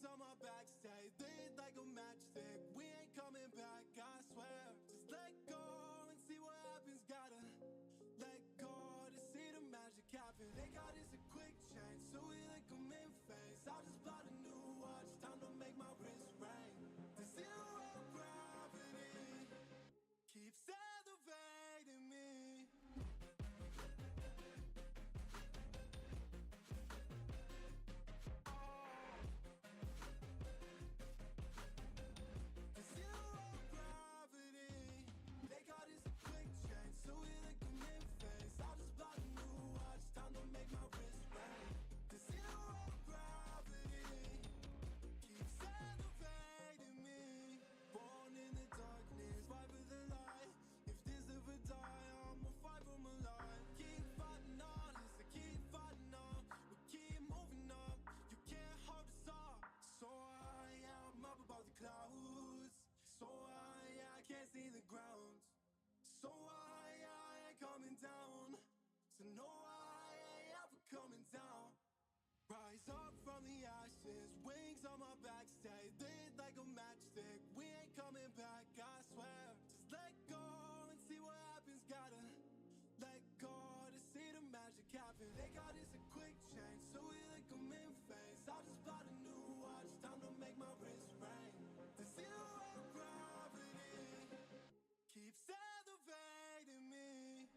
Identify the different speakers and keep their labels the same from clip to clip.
Speaker 1: Wings on my back, stay lit like a matchstick. We ain't coming back, I swear. Just let go and see what happens. Gotta let go to see the magic happen. They got us a quick change, so we like them in phase. I just bought a new watch, time to make my wrist ring. The zero gravity keeps elevating me. So we like them in phase. I just bought a new watch, time to make my wrist ring. The zero gravity keeps elevating me. Born in the darkness, fight for the light. If this ever die, I'ma fight for my life. Keep fighting on, I keep fighting on. We keep moving up, you can't hold us up. So I'm up above the clouds. So I can't see the ground. So I ain't coming down. So no, I ain't ever coming down. Rise up from the ashes, wings on my back, stay lit like a matchstick. We ain't coming back, I swear. Just let go and see what happens. Gotta let go to see the magic happen. They got us a quick change, so we like them in phase. I just bought a new watch, time to make my wrist ring. The zero gravity keeps elevating me.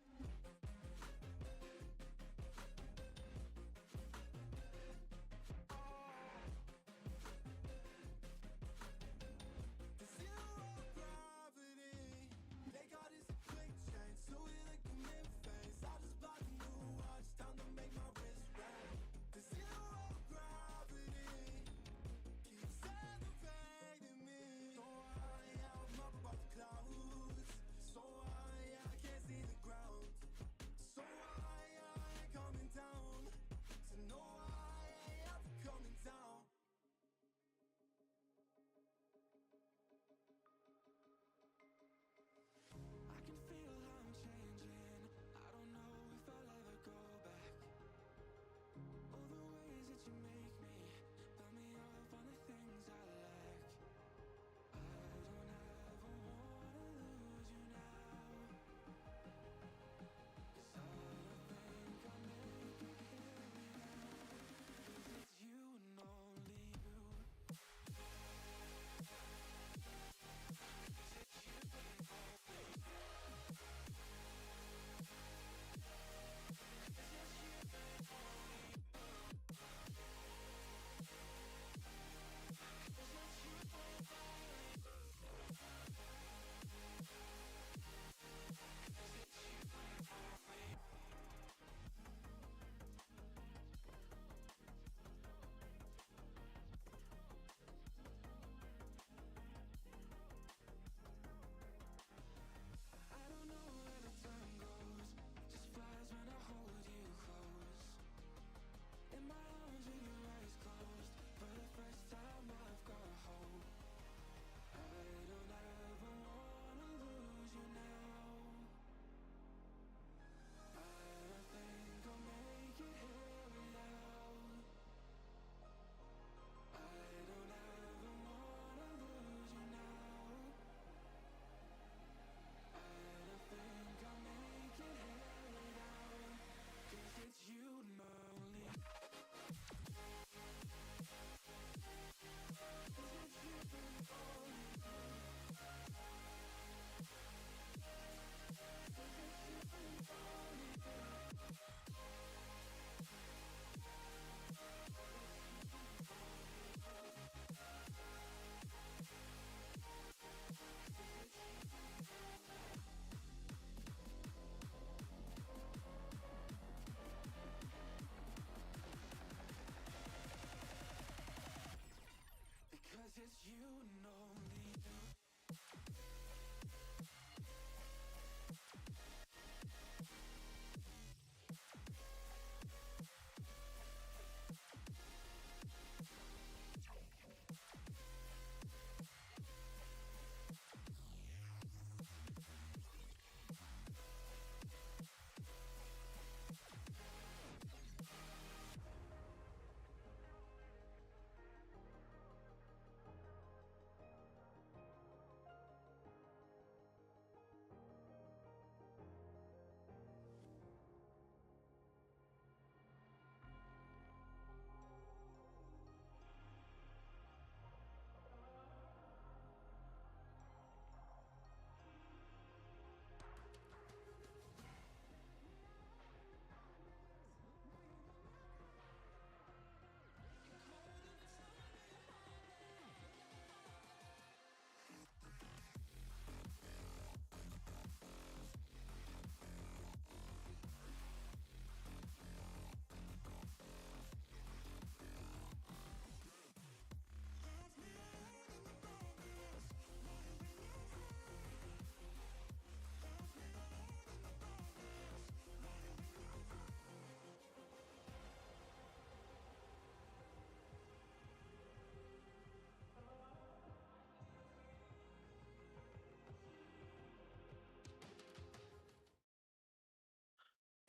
Speaker 1: The zero gravity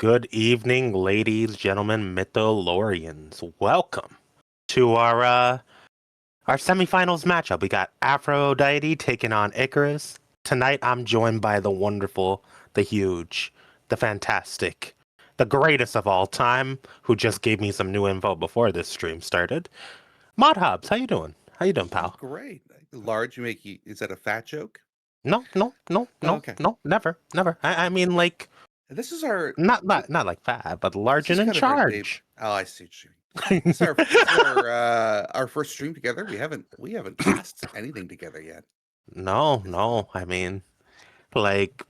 Speaker 2: Good evening, ladies, gentlemen, Mytholorians. Welcome to our semifinals matchup. We got Aphrodite taking on Icarus. Tonight I'm joined by the wonderful, the huge, the fantastic, the greatest of all time, who just gave me some new info before this stream started. Mod Hobbs, how you doing? How you doing, pal?
Speaker 3: Great. Large, is that a fat joke?
Speaker 2: No,
Speaker 3: Oh, okay.
Speaker 2: never. I mean, like,
Speaker 3: This is our
Speaker 2: not like fat, but large and in
Speaker 3: kind of our debut.
Speaker 2: charge.
Speaker 3: Oh, I see what you mean. This is our first stream together. We haven't cast anything together yet.
Speaker 2: No. I mean, like,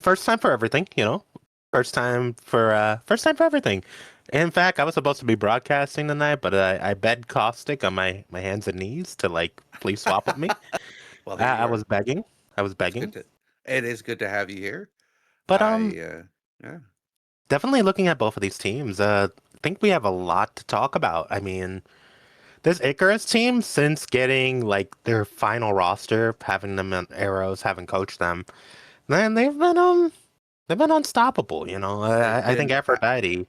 Speaker 2: first time for everything, you know? First time for everything. In fact, I was supposed to be broadcasting tonight, but I begged Caustic on my hands and knees to, like, please swap with me.
Speaker 3: Well, there you
Speaker 2: I
Speaker 3: are.
Speaker 2: was begging.
Speaker 3: It is good to have you here.
Speaker 2: But
Speaker 3: Yeah.
Speaker 2: definitely looking at both of these teams, I think we have a lot to talk about. I mean, this Icarus team, since getting like their final roster, having them in Arrows, having coached them, man, they've been unstoppable. You know, I think Aphrodite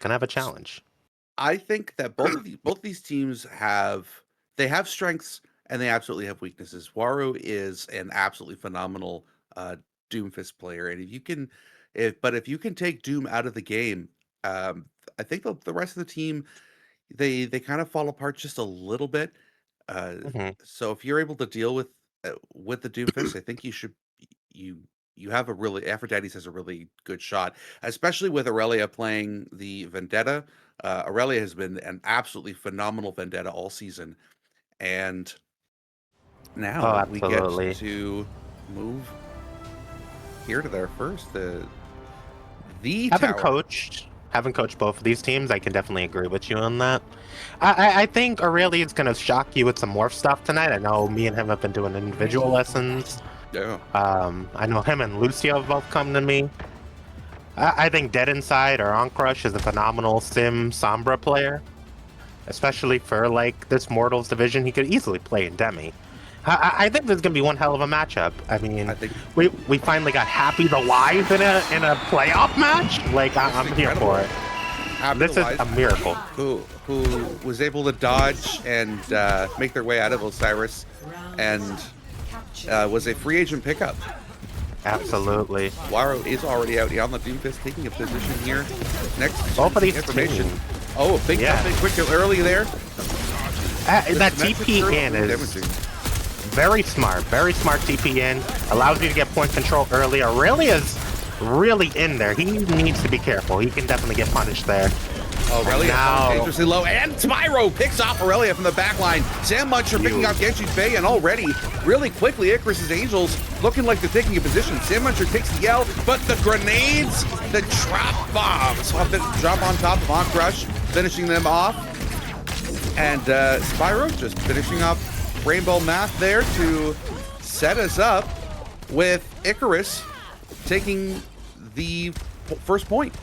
Speaker 2: can have a challenge.
Speaker 3: I think that both these teams have strengths and they absolutely have weaknesses. Waru is an absolutely phenomenal Doomfist player, and if you can take Doom out of the game, I think the rest of the team they kind of fall apart just a little bit.
Speaker 2: Mhm.
Speaker 3: So if you're able to deal with the Doomfist, I think you have a really Aphrodite has a really good shot, especially with Aurelia playing the Vendetta. Aurelia has been an absolutely phenomenal Vendetta all season, and now we get
Speaker 2: Absolutely.
Speaker 3: to move here to their first the
Speaker 2: Having
Speaker 3: tower.
Speaker 2: coached both of these teams, I can definitely agree with you on that. I think Aurelia's gonna shock you with some morph stuff tonight. I know me and him have been doing individual lessons.
Speaker 3: Yeah.
Speaker 2: I know him and Lucio have both come to me. I think Dead Inside or On Crush is a phenomenal Sim Sombra player, especially for like this Mortals division. He could easily play in Demi. I think there's gonna be one hell of a matchup. I mean, we finally got Happy the Wise in a playoff match. Like I'm here for it. This is a miracle.
Speaker 3: Who was able to dodge and make their way out of Osiris, and was a free agent pickup.
Speaker 2: Absolutely.
Speaker 3: Waru is already out on the Doomfist, taking a position here. Next,
Speaker 2: both of these
Speaker 3: information.
Speaker 2: teams.
Speaker 3: Oh, big quick kill early there.
Speaker 2: That TP in is very smart TP in. Allows you to get point control early. Aurelia's really in there. He needs to be careful. He can definitely get punished there.
Speaker 3: Aurelia dangerously low, and Spyro picks off Aurelia from the back line. Sam Muncher picking off Genshi's Bay, and already, really quickly, Icarus's Angels looking like they're taking a position. Sam Muncher takes the L, but the grenades, the trap bombs, drop on top of On Crush, finishing them off. And Spyro just finishing up Rainbow Math there to set us up with Icarus taking the first point.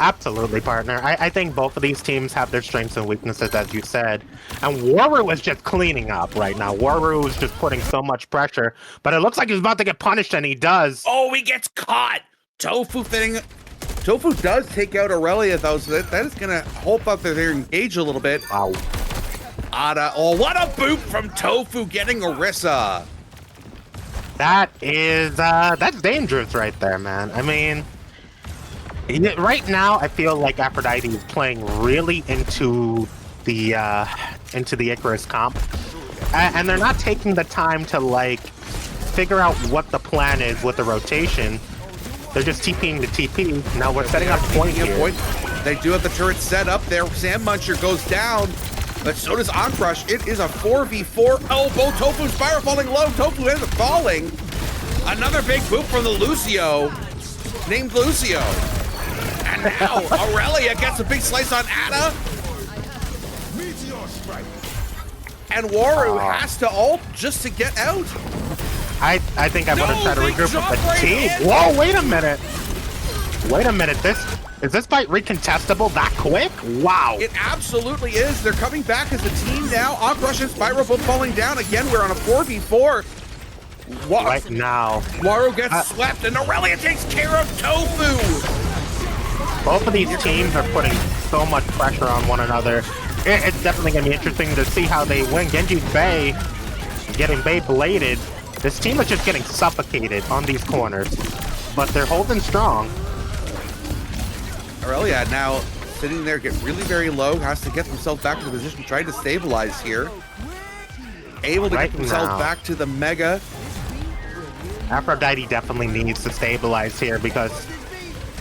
Speaker 2: Absolutely, partner. I think both of these teams have their strengths and weaknesses, as you said. And Waru is just cleaning up right now. Waru is just putting so much pressure, but it looks like he's about to get punished, and he does.
Speaker 3: Oh, he gets caught! Tofu does take out Aurelia, though, so that is going to hope up that they're engaged a little bit.
Speaker 2: Wow.
Speaker 3: Ada, oh, what a boot from Tofu getting Orisa.
Speaker 2: That's dangerous right there, man. I mean, right now I feel like Aphrodite is playing really into the Icarus comp, and they're not taking the time to like figure out what the plan is with the rotation. They're just TPing the TP. Now we're setting up point here.
Speaker 3: They do have the turret set up there. Sam Muncher goes down, but so does On Crush. It is a 4v4 elbow. Tofu Spyro falling low. Tofu ends up falling. Another big boop from the Lucio, named Lucio. And now Aurelia gets a big slice on Ada. And Waru has to ult just to get out.
Speaker 2: I think I want to try to regroup with the team. Whoa, wait a minute. Is this fight recontestable that quick? Wow.
Speaker 3: It absolutely is. They're coming back as a team now. On Crush and Spyro both falling down. Again, we're on a 4v4.
Speaker 2: Right now.
Speaker 3: Waru gets swept, and Aurelia takes care of Tofu.
Speaker 2: Both of these teams are putting so much pressure on one another. It's definitely going to be interesting to see how they win. Genji's Bay getting Bay bladed. This team is just getting suffocated on these corners, but they're holding strong.
Speaker 3: Aurelia now sitting there, get really very low, has to get themselves back to the position, trying to stabilize here. Able to get themselves back to the Mega.
Speaker 2: Aphrodite definitely needs to stabilize here because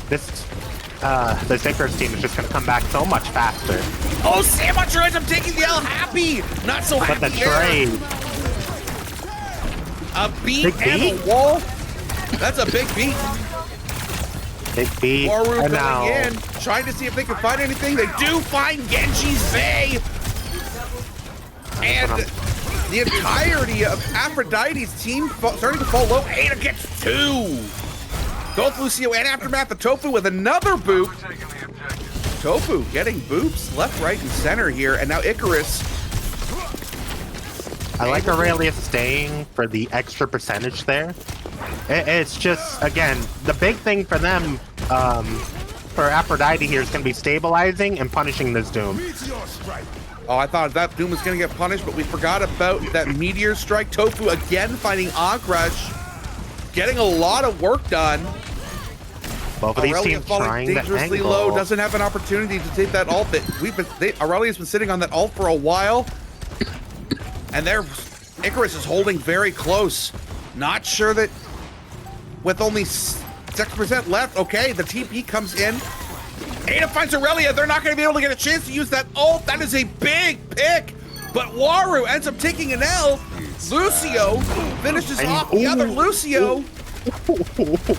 Speaker 2: this Icarus team is just going to come back so much faster.
Speaker 3: Oh, Sam Butcher ends up taking the L. Happy! Not so happy.
Speaker 2: But the trade.
Speaker 3: A beat and a wall. That's a big beat.
Speaker 2: Big beat.
Speaker 3: Waru going in, trying to see if they can find anything. They do find Genji's Bay. And the entirety of Aphrodite's team starting to fall low. Ada gets 2. Both Lucio and Aftermath, the Tofu with another boop. Tofu getting boops left, right, and center here. And now Icarus.
Speaker 2: I like Aurelia staying for the extra percentage there. It's just, again, the big thing for them, for Aphrodite here is going to be stabilizing and punishing this Doom.
Speaker 3: Oh, I thought that Doom was going to get punished, but we forgot about that Meteor Strike. Tofu again finding Crush, getting a lot of work done.
Speaker 2: Both of these teams trying
Speaker 3: dangerously
Speaker 2: the
Speaker 3: low, doesn't have an opportunity to take that ult. Aurelia's been sitting on that ult for a while, and Icarus is holding very close. Not sure that with only 6% left. Okay, the TP comes in. Ada finds Aurelia. They're not going to be able to get a chance to use that ult. That is a big pick. But Waru ends up taking an L. Lucio finishes off the other Lucio.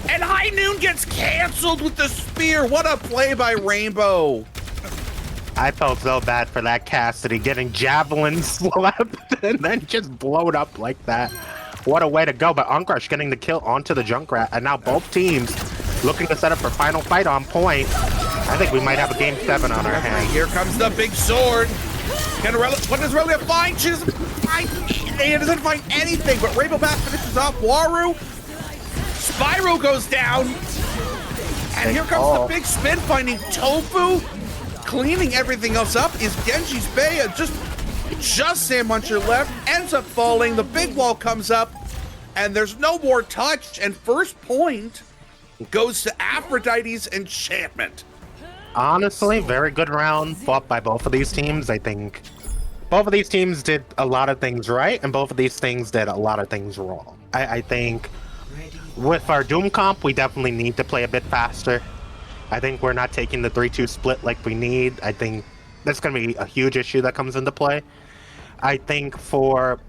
Speaker 3: And High Noon gets canceled with the spear. What a play by Rainbow.
Speaker 2: I felt so bad for that Cassidy getting javelin slapped and then just blowed up like that. What a way to go. But Uncrush getting the kill onto the Junkrat. And now both teams looking to set up for final fight on point. I think we might have a game 7 on our hands.
Speaker 3: Here comes the big sword. What does Aurelia find? She doesn't find anything, but Rainbow Path finishes off Waru. Spyro goes down. And here comes the big spin, finding Tofu. Cleaning everything else up is Genji's Bay. Just Sam Muncher left. Ends up falling. The big wall comes up. And there's no more touch. And first point goes to Aphrodite's Enchantment.
Speaker 2: Honestly, very good round fought by both of these teams. I think both of these teams did a lot of things right, and both of these things did a lot of things wrong. I think with our Doom comp, we definitely need to play a bit faster. I think we're not taking the 3-2 split like we need. I think that's going to be a huge issue that comes into play. I think for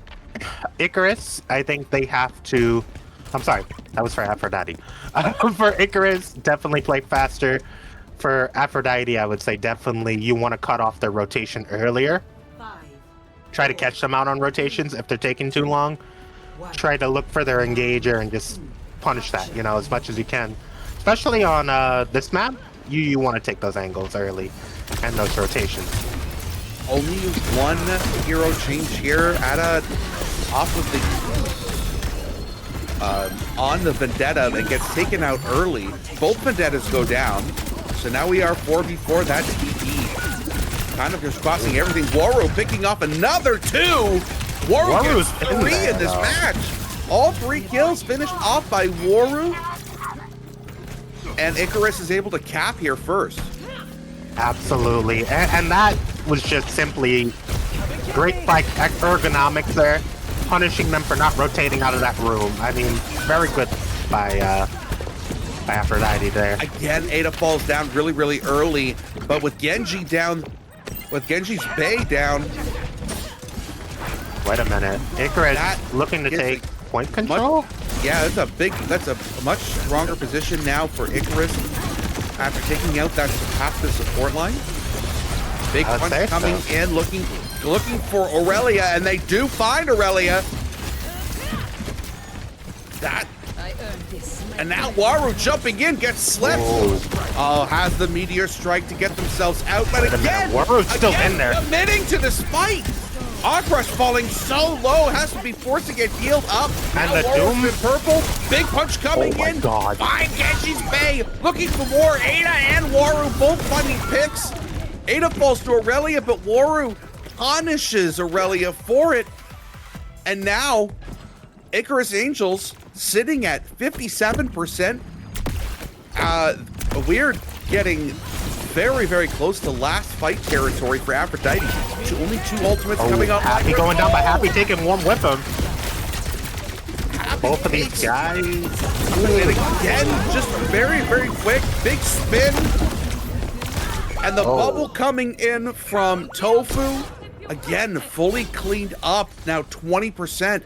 Speaker 2: Icarus, I think they have to... I'm sorry, that was for Aphrodite. For Icarus, definitely play faster. For Aphrodite, I would say definitely you want to cut off their rotation earlier. Try to catch them out on rotations if they're taking too long. Try to look for their engager and just punish that, as much as you can. Especially on this map, you want to take those angles early and those rotations.
Speaker 3: Only one hero change here. Ada off of the on the Vendetta and gets taken out early. Both Vendettas go down. So now we are 4v4. That's TP. Kind of just crossing everything. Waru picking off another 2. Waru gets 3 in this match. All 3 kills finished off by Waru. And Icarus is able to cap here first.
Speaker 2: Absolutely. And that was just simply great fight ergonomics there. Punishing them for not rotating out of that room. I mean, very good by Aphrodite there.
Speaker 3: Again, Ada falls down really, really early, but with Genji down, with Genji's Bay down.
Speaker 2: Wait a minute. Icarus looking to take point control?
Speaker 3: That's a much stronger position now for Icarus after taking out that half the support line. Big punch coming in, looking for Aurelia, and they do find Aurelia. And now Waru jumping in, gets slipped. Has the Meteor Strike to get themselves out. But again,
Speaker 2: Waru's still in there.
Speaker 3: Committing to this fight. Aphrodite falling so low, has to be forced to get healed up.
Speaker 2: And
Speaker 3: Now
Speaker 2: the
Speaker 3: Warrow's
Speaker 2: Doom?
Speaker 3: in purple. Big punch coming
Speaker 2: Oh my
Speaker 3: in.
Speaker 2: God.
Speaker 3: Find Genji's Bay, looking for more. Ada and Waru both finding picks. Ada falls to Aurelia, but Waru punishes Aurelia for it. And now, Icarus Angels sitting at 57%. Weird getting very, very close to last fight territory for Aphrodite. Only 2 ultimates coming up.
Speaker 2: Happy going down by Happy taking one with him. Both of these
Speaker 3: takes-
Speaker 2: guys.
Speaker 3: And again, just very, very quick, big spin. And the bubble coming in from Tofu, again, fully cleaned up, now 20%.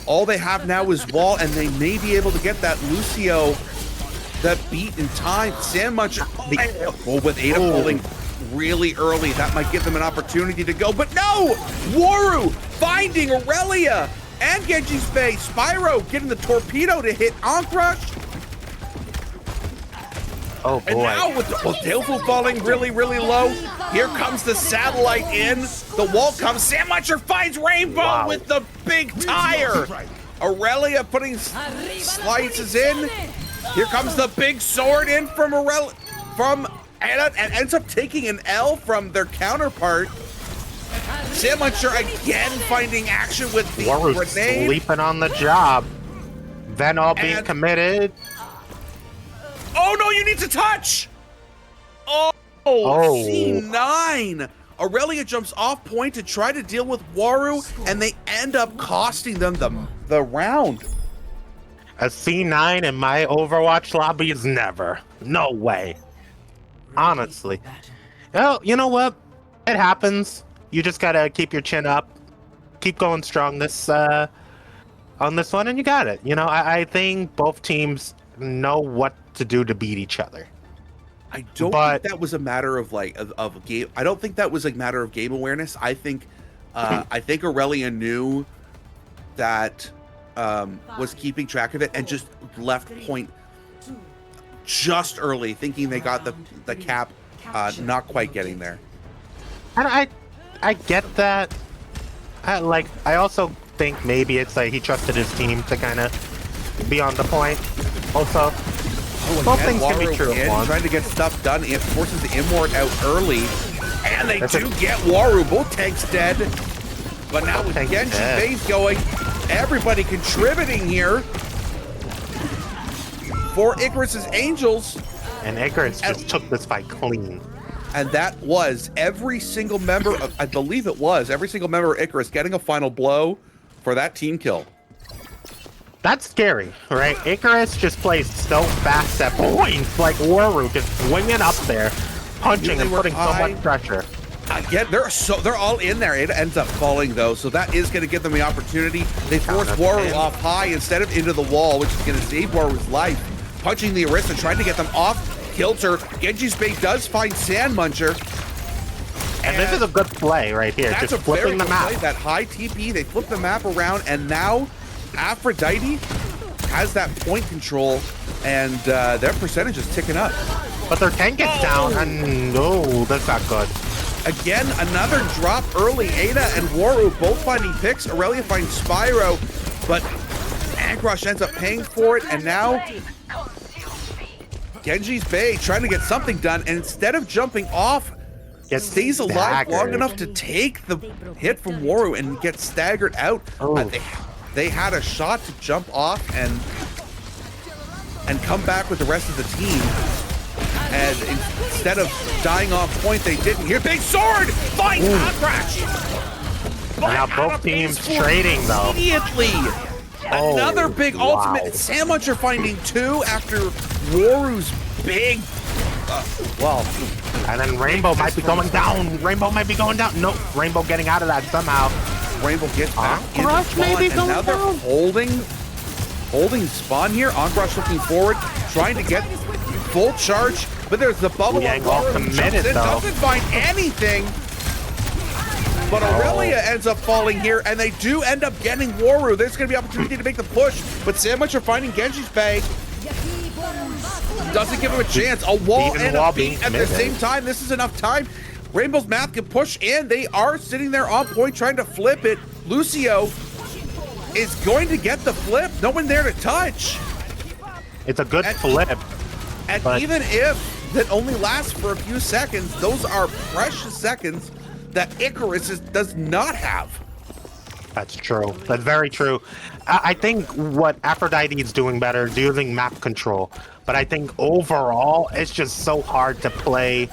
Speaker 3: All they have now is wall, and they may be able to get that Lucio, that beat in time. Sandmuncher, with Ada falling really early, that might give them an opportunity to go, but no! Waru finding Aurelia and Genji's Bay. Spyro getting the torpedo to hit Ankrush.
Speaker 2: Oh boy.
Speaker 3: And now with Tofu falling really, really low, here comes the satellite in. The wall comes. Sandmuncher finds Rainbow with the big tire. Aurelia putting slices in. Here comes the big sword in from Aurelia, and ends up taking an L from their counterpart. Sandmuncher again finding action with the
Speaker 2: Waru's
Speaker 3: grenade.
Speaker 2: sleeping on the job. Then all being
Speaker 3: And-
Speaker 2: committed.
Speaker 3: Oh no, you need to touch! Oh, C9! Aurelia jumps off point to try to deal with Waru, and they end up costing them the round.
Speaker 2: A C9 in my Overwatch lobby is never. No way. Honestly. Well, you know what? It happens. You just gotta keep your chin up. Keep going strong this on this one, and you got it. You know, I think both teams know what to do to beat each other.
Speaker 3: I don't think that was a matter of of a game. I don't think that was a matter of game awareness. I think Aurelia knew that was keeping track of it and just left point just early, thinking they got the cap, not quite getting there.
Speaker 2: And I get that. I also think maybe it's like he trusted his team to kind of be on the point. Also, both things can be true at once.
Speaker 3: Trying to get stuff done. It forces the Immort out early. And they do get Waru. Both tanks dead. But now with Genji base going, everybody contributing here for Icarus's Angels.
Speaker 2: And Icarus just took this fight clean.
Speaker 3: And that was every single member of, I believe it was, every single member of Icarus getting a final blow for that team kill.
Speaker 2: That's scary, right? Icarus just plays so fast at points, like Waru just swinging up there, punching and putting so much pressure.
Speaker 3: Again, they're all in there. It ends up falling though, so that is going to give them the opportunity. They force Waru off high instead of into the wall, which is going to save Waru's life. Punching the Arista, trying to get them off kilter. Genji's Bay does find Sandmuncher.
Speaker 2: And this is a good play right here,
Speaker 3: That's
Speaker 2: just
Speaker 3: a very
Speaker 2: flipping the
Speaker 3: good
Speaker 2: map.
Speaker 3: play. That high TP, they flip the map around, and now Aphrodite has that point control, and their percentage is ticking up.
Speaker 2: But their tank gets down, and no, that's not good.
Speaker 3: Again, another drop early. Ada and Waru both finding picks. Aurelia finds Spyro, but Ankrush ends up paying for it, and now Genji's Bay trying to get something done, and instead of jumping off, stays alive long enough to take the hit from Waru and get staggered out. They had a shot to jump off and come back with the rest of the team. And instead of dying off point, they didn't. Here, big sword! Finds Ankrush!
Speaker 2: Now both teams trading though.
Speaker 3: Immediately! Another big ultimate. Sandmuncher finding 2 after Waru's big.
Speaker 2: And then Rainbow might be going down. Rainbow might be going down. No, Rainbow getting out of that somehow.
Speaker 3: Rainbow gets back in
Speaker 2: Ankrush
Speaker 3: spawn,
Speaker 2: maybe
Speaker 3: and
Speaker 2: going
Speaker 3: now they're
Speaker 2: down?
Speaker 3: holding spawn here. Ankrush looking forward, trying to get full charge, but there's the bubble.
Speaker 2: Yang all committed though.
Speaker 3: Doesn't find anything. But Aurelia ends up falling here, and they do end up getting Waru. There's going to be opportunity to make the push, but Sandmuncher finding Genji's Bay. Doesn't give him a chance. A wall and a beat at the same time. This is enough time. Rainbow's math can push in. They are sitting there on point trying to flip it. Lucio is going to get the flip. No one there to touch.
Speaker 2: It's a good flip.
Speaker 3: And even if that only lasts for a few seconds, those are precious seconds that Icarus does not have.
Speaker 2: That's true. That's very true. I think what Aphrodite is doing better is using map control. But I think overall, it's just so hard to play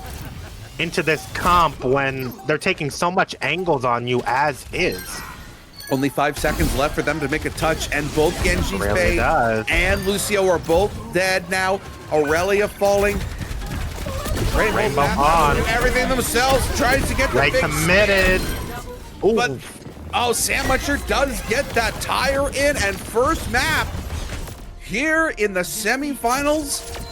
Speaker 2: into this comp when they're taking so much angles on you as is.
Speaker 3: Only 5 seconds left for them to make a touch, and both Genji's
Speaker 2: Really does.
Speaker 3: and Lucio are both dead now. Aurelia falling.
Speaker 2: Rainbow on.
Speaker 3: Everything themselves, tries to get the
Speaker 2: They
Speaker 3: big
Speaker 2: committed. Ooh.
Speaker 3: But, oh, Sandmuncher does get that tire in, and first map here in the semifinals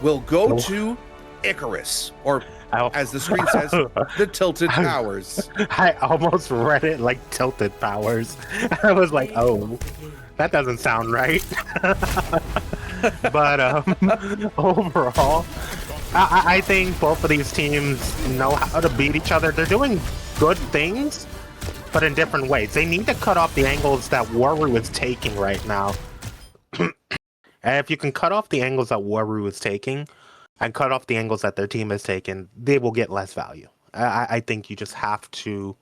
Speaker 3: will go to Icarus, or as the screen says, the Tilted Towers.
Speaker 2: I almost read it like Tilted Powers. I was like, oh, that doesn't sound right. But overall, I think both of these teams know how to beat each other. They're doing good things, but in different ways. They need to cut off the angles that Waru is taking right now. And if you can cut off the angles that Waru is taking and cut off the angles that their team is taking, they will get less value. I think you just have to...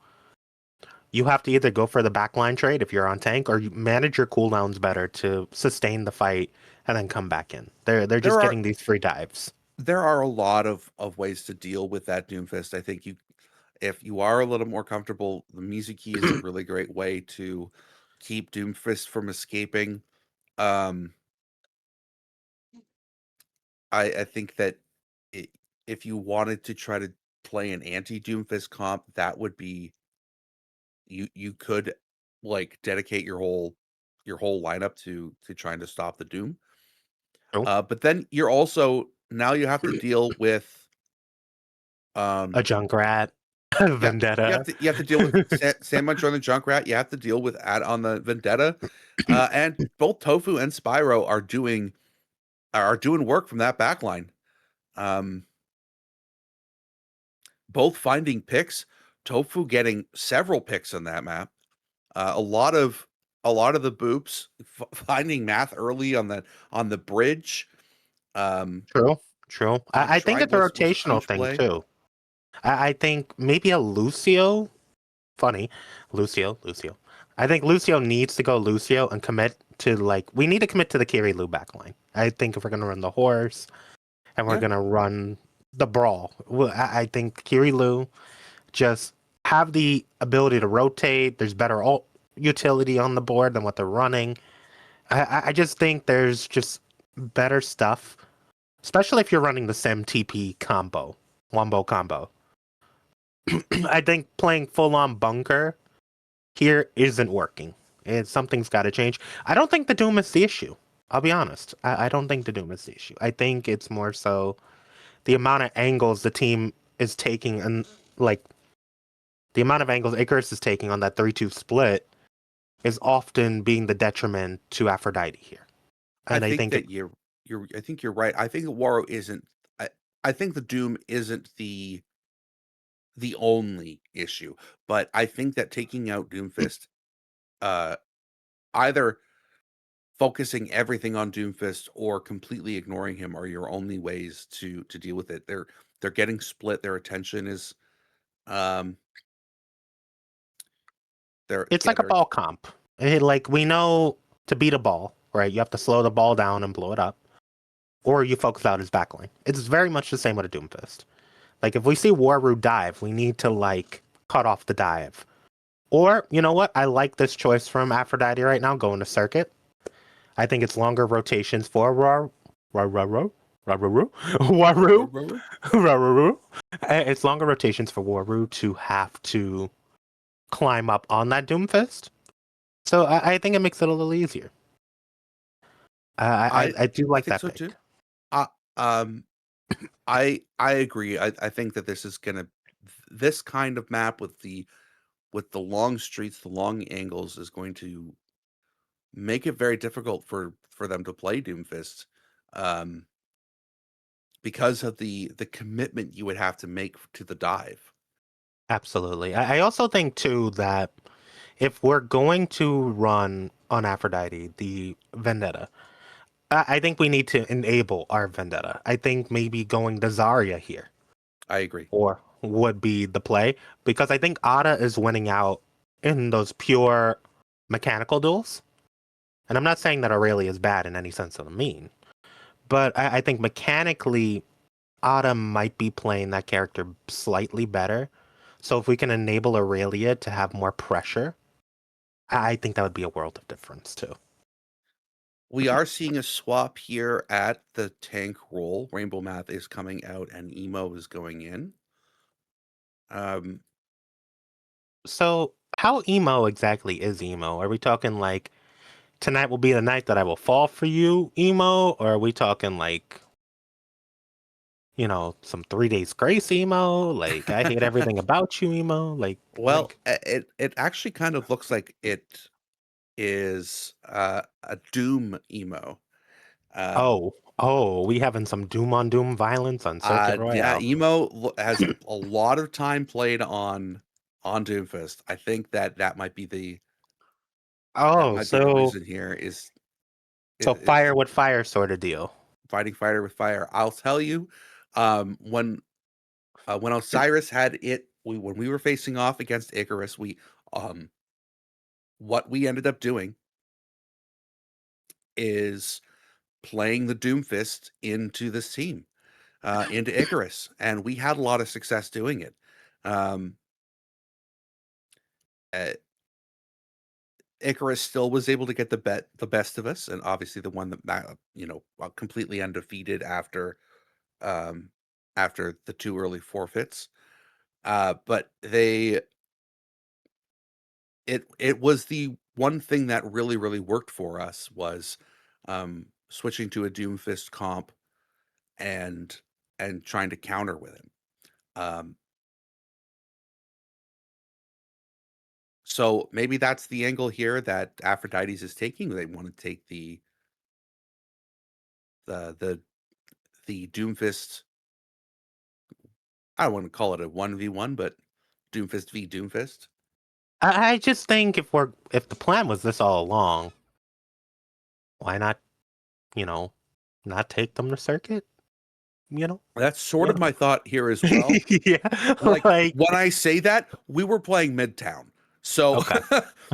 Speaker 2: You have to either go for the backline trade if you're on tank, or you manage your cooldowns better to sustain the fight and then come back in. They're just getting these free dives.
Speaker 3: There are a lot of ways to deal with that Doomfist. I think if you are a little more comfortable, the music key is a really great way to keep Doomfist from escaping. I think that if you wanted to try to play an anti-Doomfist comp, that would be you could like dedicate your whole lineup to trying to stop the Doom.
Speaker 2: Oh.
Speaker 3: But then you're also now you have to deal with
Speaker 2: A Junkrat, Vendetta.
Speaker 3: You have to deal with Sandmuncher on the Junkrat. You have to deal with on the Vendetta, and both Tofu and Spyro are doing work from that backline. Both finding picks. Tofu getting several picks on that map. A lot of the boops finding math early on the bridge.
Speaker 2: True. I think it's a rotational thing too. I think maybe a Lucio. Funny, Lucio. I think Lucio needs to go Lucio and commit to we need to commit to the Kirilu backline. I think if we're gonna run the horse and we're gonna run the brawl, I think Kirilu just have the ability to rotate. There's better ult utility on the board than what they're running. I just think there's just better stuff, especially if you're running the Sim TP combo, Wombo combo. I think playing full-on bunker here isn't working. Something's got to change. I don't think the Doom is the issue. I'll be honest. I don't think the Doom is the issue. I think it's more so the amount of angles the team is taking, and the amount of angles Icarus is taking on that 3-2 split is often being the detriment to Aphrodite here. And I think
Speaker 3: that you're right. I think Waru isn't. I think the Doom isn't the only issue, but I think that taking out Doomfist, either focusing everything on Doomfist or completely ignoring him are your only ways to deal with it. They're getting split. Their attention is
Speaker 2: it's like a ball comp. We know to beat a ball, right? You have to slow the ball down and blow it up, or you focus out his backline. It's very much the same with a Doomfist. If we see Waru dive, we need to cut off the dive. Or, you know what? I like this choice from Aphrodite right now, going to Circuit. I think it's longer rotations for Waru. It's longer rotations for Waru to have to climb up on that Doomfist. So I think it makes it a little easier. I do like that pick.
Speaker 3: Too. I agree. I think that this kind of map with the long streets, the long angles is going to make it very difficult for them to play Doomfist, because of the commitment you would have to make to the dive.
Speaker 2: Absolutely. I also think too that if we're going to run on Aphrodite, the Vendetta, I think we need to enable our Vendetta. I think maybe going to Zarya here
Speaker 3: I agree.
Speaker 2: or would be the play because I think Ada is winning out in those pure mechanical duels. And I'm not saying that Aurelia is bad in any sense of the mean, but I think mechanically Ada might be playing that character slightly better. So if we can enable Aurelia to have more pressure, I think that would be a world of difference too.
Speaker 3: We are seeing a swap here at the tank role. Rainbow Math is coming out and Emo is going in.
Speaker 2: So how emo exactly is emo? Are we talking like tonight will be the night that I will fall for you emo? Or are we talking like, some 3 days grace emo? Like I hate everything about you emo?
Speaker 3: Well, it actually kind of looks like it is a Doom emo. Um,
Speaker 2: we having some doom on doom violence on Circuit
Speaker 3: yeah,
Speaker 2: Royale.
Speaker 3: has a lot of time played on Doomfist. I think that might be the
Speaker 2: Oh, so
Speaker 3: reason here
Speaker 2: so
Speaker 3: is
Speaker 2: fire with fire sort of deal.
Speaker 3: fighting fire with fire. I'll tell you, um, when when Osiris had it, when we were facing off against Icarus, um, what we ended up doing is playing the Doomfist into this team, into Icarus, and we had a lot of success doing it. Um, uh, Icarus still was able to get the best of us, and obviously the one that completely undefeated um, after the two early forfeits. But it was the one thing that really worked for us was switching to a Doomfist comp and trying to counter with him. Um, so maybe that's the angle here that Aphrodite's is taking. They want to take the the the Doomfist. I don't want to call it a 1v1, but Doomfist v Doomfist.
Speaker 2: I just think if the plan was this all along, why not, you know, not take them to circuit? You know?
Speaker 3: That's sort of
Speaker 2: Yeah.
Speaker 3: my thought here as well.
Speaker 2: Yeah.
Speaker 3: Like
Speaker 2: Like
Speaker 3: when I say that, we were playing Midtown, so
Speaker 2: okay.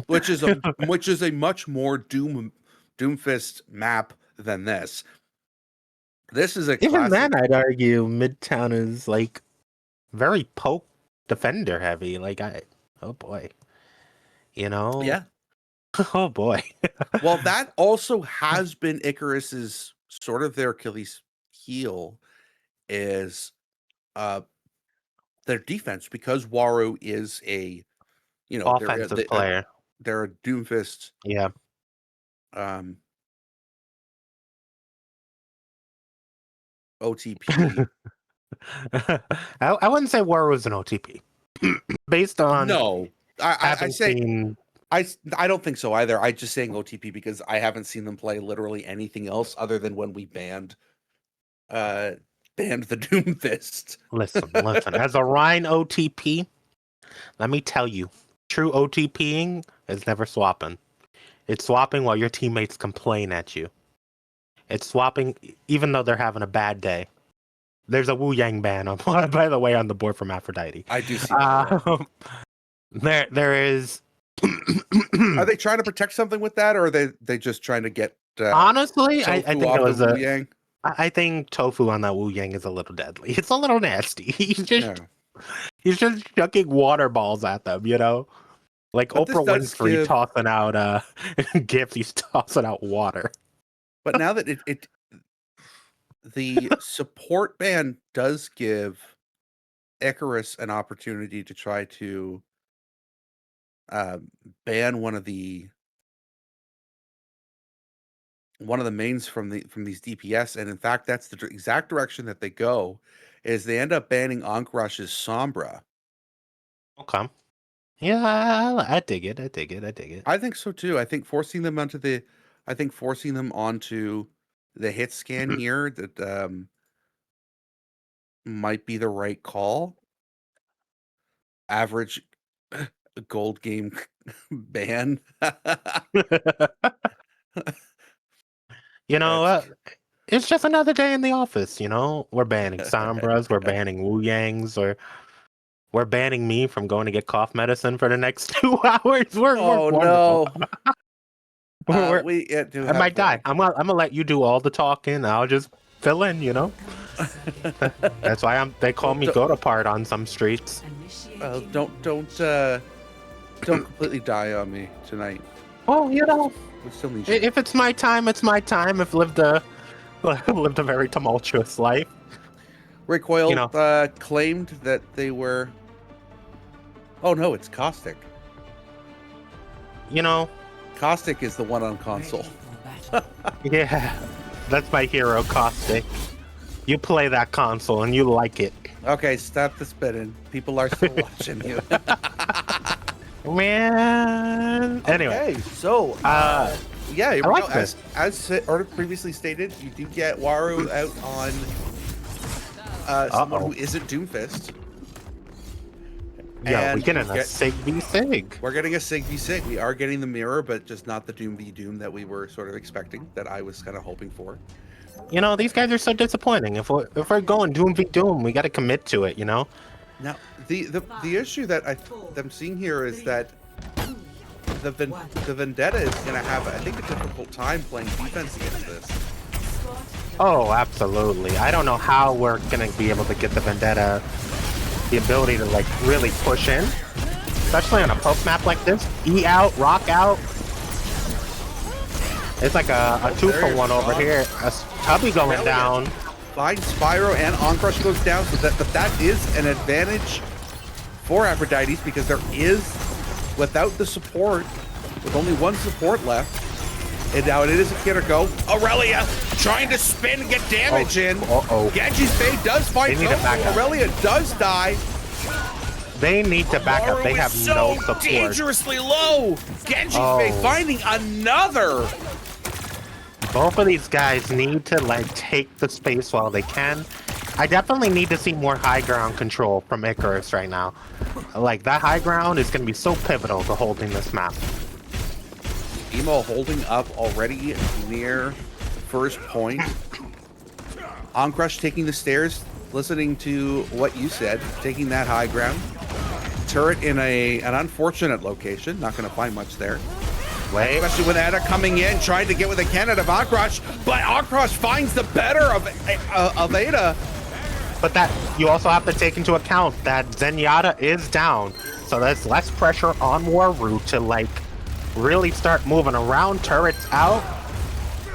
Speaker 3: which is a much more Doomfist map than this. This is a
Speaker 2: Even
Speaker 3: classic.
Speaker 2: then I'd argue Midtown is like very poke defender heavy. Oh boy. You know?
Speaker 3: Yeah.
Speaker 2: Oh boy.
Speaker 3: Well, that also has been Icarus's sort of their Achilles heel is uh their defense because Waru is a
Speaker 2: Offensive player.
Speaker 3: they're a Doomfist
Speaker 2: Yeah.
Speaker 3: um OTP.
Speaker 2: I wouldn't say War was an OTP. Based on
Speaker 3: No, I
Speaker 2: having
Speaker 3: say
Speaker 2: seen
Speaker 3: I don't think so either. I just saying OTP because I haven't seen them play literally anything else other than when we uh banned the Doomfist.
Speaker 2: listen, as a Rhine OTP, let me tell you, true OTPing is never swapping. It's swapping while your teammates complain at you. It's swapping even though they're having a bad day. There's a Wu Yang ban on, by the way, on the board from Aphrodite.
Speaker 3: I do see that. Yeah.
Speaker 2: There is.
Speaker 3: Are they trying to protect something with that, or are they just trying to get
Speaker 2: Honestly, I
Speaker 3: Tofu
Speaker 2: think it
Speaker 3: off the
Speaker 2: was
Speaker 3: Wu
Speaker 2: a.
Speaker 3: Yang?
Speaker 2: I think tofu on that Wu Yang is a little deadly. It's a little nasty.
Speaker 3: Yeah.
Speaker 2: He's just chucking water balls at them, Like
Speaker 3: But this
Speaker 2: Oprah
Speaker 3: does
Speaker 2: Winfrey
Speaker 3: give.
Speaker 2: tossing out gifts, he's tossing out water.
Speaker 3: But now that the support ban does give Icarus an opportunity to try to ban one of the mains from these DPS, and in fact, that's the exact direction that they go. Is they end up banning Ankrush's Sombra.
Speaker 2: Okay. Yeah, I dig it. I dig it. I dig it.
Speaker 3: I think so too. I think forcing them onto the hit scan here that might be the right call. average gold game ban.
Speaker 2: You know,
Speaker 3: That's
Speaker 2: it's just another day in the office, you know? We're banning Sombras, we're banning Wu Yangs, or we're banning me from going to get cough medicine for the next 2 hours. We're
Speaker 3: oh
Speaker 2: wonderful.
Speaker 3: no.
Speaker 2: We're-
Speaker 3: We do
Speaker 2: I
Speaker 3: have
Speaker 2: might die. I'm gonna let you do all the talking. I'll just fill in, you know? That's why they call me Gotapart on some streets.
Speaker 3: Don't completely die on me tonight.
Speaker 2: Oh, you know,
Speaker 3: We still need you.
Speaker 2: if it's my time, it's my time. I've lived a very tumultuous life.
Speaker 3: Recoil
Speaker 2: you know.
Speaker 3: claimed that they were. Oh no, it's Caustic.
Speaker 2: You know,
Speaker 3: Caustic is the one on console.
Speaker 2: yeah, that's my hero, Caustic. You play that console and you like it.
Speaker 3: Okay, stop the spitting. People are still watching you.
Speaker 2: Man. Anyway,
Speaker 3: Okay, so yeah, here
Speaker 2: I
Speaker 3: we
Speaker 2: like
Speaker 3: go.
Speaker 2: this.
Speaker 3: As previously stated, you do get Waru out on someone who isn't Doomfist.
Speaker 2: yeah,
Speaker 3: And
Speaker 2: we getting
Speaker 3: you
Speaker 2: a
Speaker 3: get-
Speaker 2: Sig v Sig.
Speaker 3: We're getting a Sig v Sig. We are getting the mirror, but just not the Doom v Doom that we were sort of expecting, that I was kind of hoping for.
Speaker 2: You know, these guys are so disappointing. If we're going Doom v Doom, we got to commit to it. You know.
Speaker 3: Now, the issue that I'm seeing here is that the Vendetta is going to have, I think, a difficult time playing defense against this.
Speaker 2: Oh, absolutely. I don't know how we're gonna be able to get the Vendetta the ability to like really push in, especially on a poke map like this. E out, rock out. It's like a 2-for-1 over here. A Tubby going down.
Speaker 3: Finds Spyro and Oncrush goes down, so that is an advantage for Aphrodite because there is, without the support, with only one support left, and now it is a Kiriko. Aurelia trying to spin and get damage in. Genji's Fade does find
Speaker 2: They need to back up.
Speaker 3: Aurelia does die.
Speaker 2: They need to back up. They
Speaker 3: Waru
Speaker 2: have
Speaker 3: is
Speaker 2: no
Speaker 3: so
Speaker 2: support.
Speaker 3: dangerously low. Genji's
Speaker 2: Oh.
Speaker 3: Fade finding another.
Speaker 2: Both of these guys need to like take the space while they can. I definitely need to see more high ground control from Icarus right now. Like that high ground is going to be so pivotal to holding this map.
Speaker 3: Emo holding up already near first point. Oncrush taking the stairs, listening to what you said, taking that high ground. Turret in an unfortunate location, not going to find much there.
Speaker 2: Wait.
Speaker 3: Especially with Ada coming in, trying to get with a cannon of Oncrush, but Oncrush finds the better of Ada.
Speaker 2: But that you also have to take into account that Zenyatta is down, so there's less pressure on Waru to like really start moving around. Turrets out,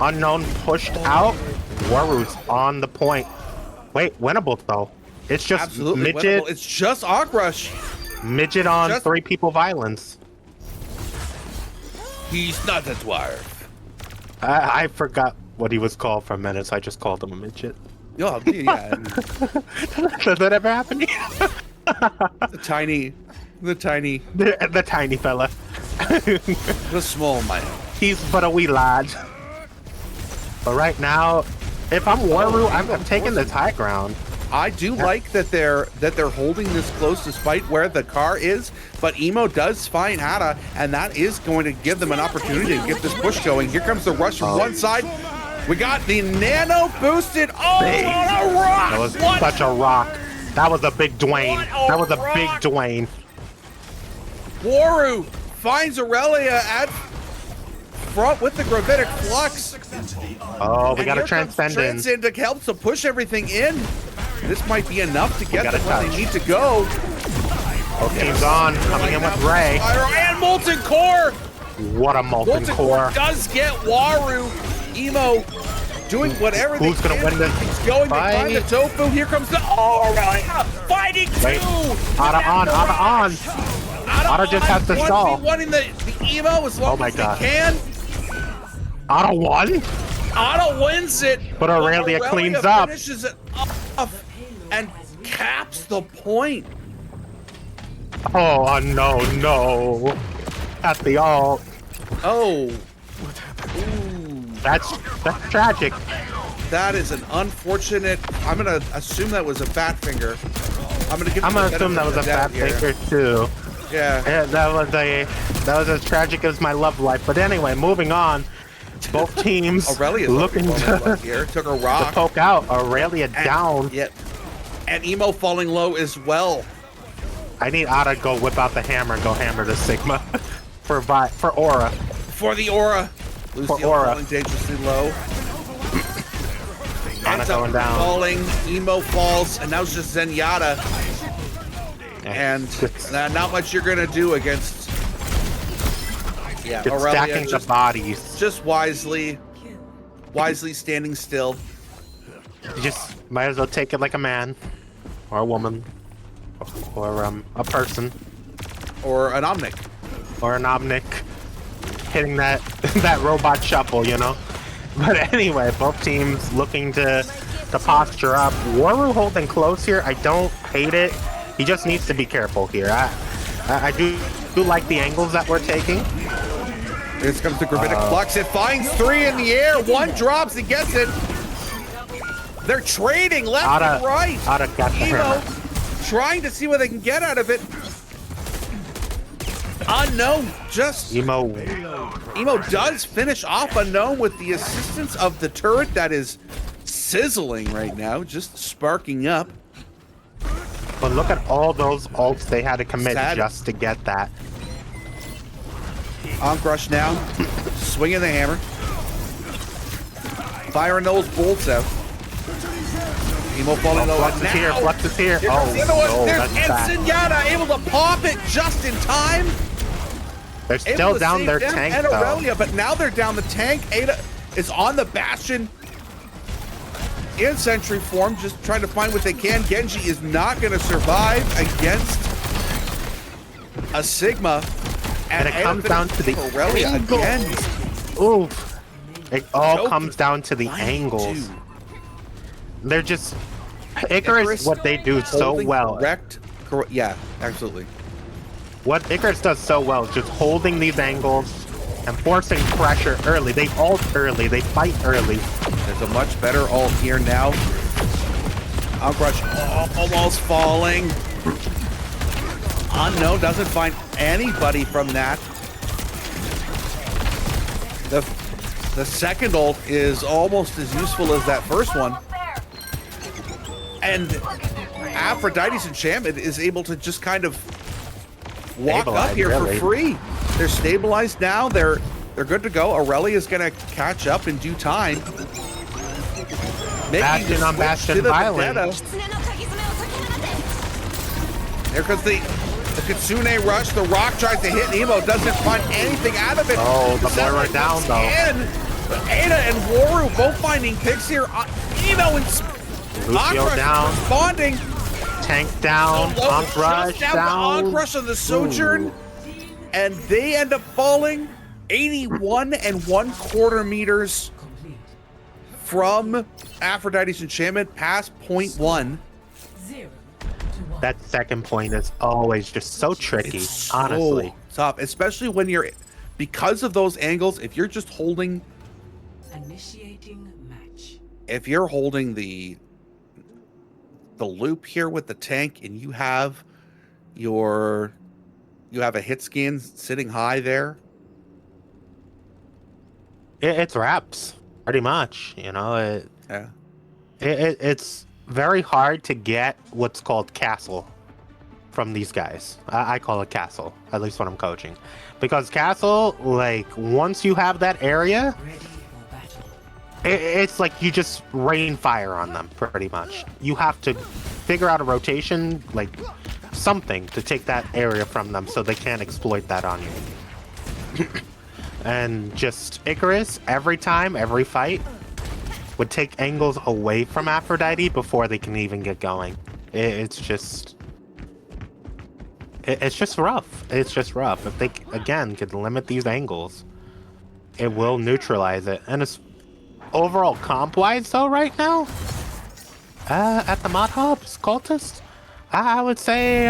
Speaker 2: Unknown pushed out. Waru's on the point. Wait, winnable though. It's just
Speaker 3: Absolutely
Speaker 2: midget.
Speaker 3: winnable. It's just Oncrush.
Speaker 2: Midget on
Speaker 3: Just-
Speaker 2: 3 people violence.
Speaker 3: He's not a dwarf.
Speaker 2: I forgot what he was called for a minute, so I just called him a midget.
Speaker 3: Yeah, yeah.
Speaker 2: Does that ever happen to you?
Speaker 3: the tiny,
Speaker 2: The tiny fella.
Speaker 3: the small man.
Speaker 2: He's but a wee lad. But right now, if I'm Waru, I'm taking this high ground.
Speaker 3: I do like that they're holding this close despite where the car is, but Emo does find Ada, and that is going to give them an opportunity to get this push going. Here comes the rush from one side. We got the nano boosted. Oh, what a rock!
Speaker 2: That was
Speaker 3: What?
Speaker 2: such a rock. That was a big Dwayne.
Speaker 3: What a
Speaker 2: That was a
Speaker 3: rock.
Speaker 2: big Dwayne.
Speaker 3: Waru finds Aurelia at front with the gravitic flux.
Speaker 2: Oh, we
Speaker 3: And
Speaker 2: got a
Speaker 3: here comes
Speaker 2: transcendence.
Speaker 3: Transcend to help to push everything in. This might be enough to get
Speaker 2: gotta
Speaker 3: them where they
Speaker 2: touch.
Speaker 3: need to go.
Speaker 2: Both teams on, coming in with Ray.
Speaker 3: Spyro and Molten Core.
Speaker 2: What a molten core.
Speaker 3: Does get Waru. Emo doing whatever
Speaker 2: Who's
Speaker 3: they
Speaker 2: gonna
Speaker 3: can.
Speaker 2: win this
Speaker 3: He's going to find the
Speaker 2: fight?
Speaker 3: tofu. Here comes the Aurelia fighting
Speaker 2: Wait.
Speaker 3: two.
Speaker 2: Ada on, Ada on. Ada just has to stall.
Speaker 3: Wanting the Emo as long
Speaker 2: Oh my
Speaker 3: as
Speaker 2: God.
Speaker 3: they can.
Speaker 2: Ada won?
Speaker 3: Ada wins it.
Speaker 2: But Aurelia cleans up.
Speaker 3: Finishes it off and caps the point.
Speaker 2: Oh, no. At the ult.
Speaker 3: Oh.
Speaker 2: That's tragic.
Speaker 3: That is an unfortunate. I'm gonna assume that was a fat finger. I'm gonna
Speaker 2: assume that was a fat thinker too.
Speaker 3: Yeah,
Speaker 2: that was as tragic as my love life. But anyway, moving on. Both teams
Speaker 3: Aurelia
Speaker 2: looking to
Speaker 3: here. Took a rock.
Speaker 2: poke out. Aurelia down.
Speaker 3: Yep. And Emo falling low as well.
Speaker 2: I need Ada to go whip out the hammer and go hammer the Sigma for Aura.
Speaker 3: For the Aura. Lucio falling dangerously low.
Speaker 2: Ana going down.
Speaker 3: Falling. Emo falls, and now it's just Zenyatta. And not much you're gonna do against. Yeah,
Speaker 2: It's
Speaker 3: Aurelia
Speaker 2: stacking the bodies.
Speaker 3: just wisely standing still.
Speaker 2: You just might as well take it like a man, or a woman, or a person,
Speaker 3: Or an Omnic.
Speaker 2: or an Omnic, hitting that that robot shuffle, you know. But anyway, both teams looking to posture up. Waru holding close here. I don't hate it. He just needs to be careful here. I do like the angles that we're taking.
Speaker 3: Here comes the Gravitic Flux. It finds 3 in the air. 1 drops. He gets it. They're trading left and right.
Speaker 2: Ada got the
Speaker 3: Emo
Speaker 2: hammer.
Speaker 3: trying to see what they can get out of it. Unknown just...
Speaker 2: Emo
Speaker 3: does finish off Unknown with the assistance of the turret that is sizzling right now, just sparking up.
Speaker 2: But look at all those ults they had to commit just to get that.
Speaker 3: Rush now, swinging the hammer. Firing those bolts out. Emo falling low.
Speaker 2: Flux is here, Flux is here. Oh,
Speaker 3: the other one.
Speaker 2: no,
Speaker 3: There's
Speaker 2: that's
Speaker 3: Zenyatta able to pop it just in time.
Speaker 2: They're still down their tank,
Speaker 3: and
Speaker 2: though.
Speaker 3: Aurelia, but now they're down the tank. Ada is on the Bastion in Sentry form, just trying to find what they can. Genji is not going to survive against a Sigma.
Speaker 2: And it comes down to the
Speaker 3: Aurelia again.
Speaker 2: Oof. It all comes down to the angles. They're just... Icarus, what they do so well.
Speaker 3: Yeah, absolutely.
Speaker 2: What Icarus does so well is just holding these angles and forcing pressure early. They ult early. They fight early.
Speaker 3: There's a much better ult here now. Rush almost falling. Unknown doesn't find anybody from that. The second ult is almost as useful as that first one. And Aphrodite's Enchantment is able to just kind of walk up here for free. They're stabilized now. They're good to go. Aurelia is going to catch up in due time.
Speaker 2: Bastion on Bastion violence.
Speaker 3: There comes the Kitsune rush. The rock tries to hit Emo. Doesn't find anything out of it.
Speaker 2: Oh, the boy right down though.
Speaker 3: But Ada and Waru both finding picks here. Emo and
Speaker 2: Lucio down.
Speaker 3: Responding.
Speaker 2: Tank down. Rush down.
Speaker 3: Rush on the Sojourn. And they end up falling 81 1/4 meters from Aphrodite's Enchantment past point 1.
Speaker 2: That second point is always just so tricky, honestly.
Speaker 3: Tough, especially when you're, because of those angles, if you're just holding,
Speaker 4: initiating match.
Speaker 3: If you're holding the loop here with the tank and you have a hit scan sitting high there,
Speaker 2: it's wraps pretty much, you know.
Speaker 3: yeah.
Speaker 2: It's very hard to get what's called castle from these guys. I call it castle, at least when I'm coaching, because castle, like, once you have that area, it's like you just rain fire on them pretty much. You have to figure out a rotation, like something to take that area from them so they can't exploit that on you. And just Icarus, every time, every fight, would take angles away from Aphrodite before they can even get going. It's just rough. It's just rough. If they, again, could limit these angles, it will neutralize it. And it's overall comp-wise, though, right now, at the Mod Hubs, Cultist, I would say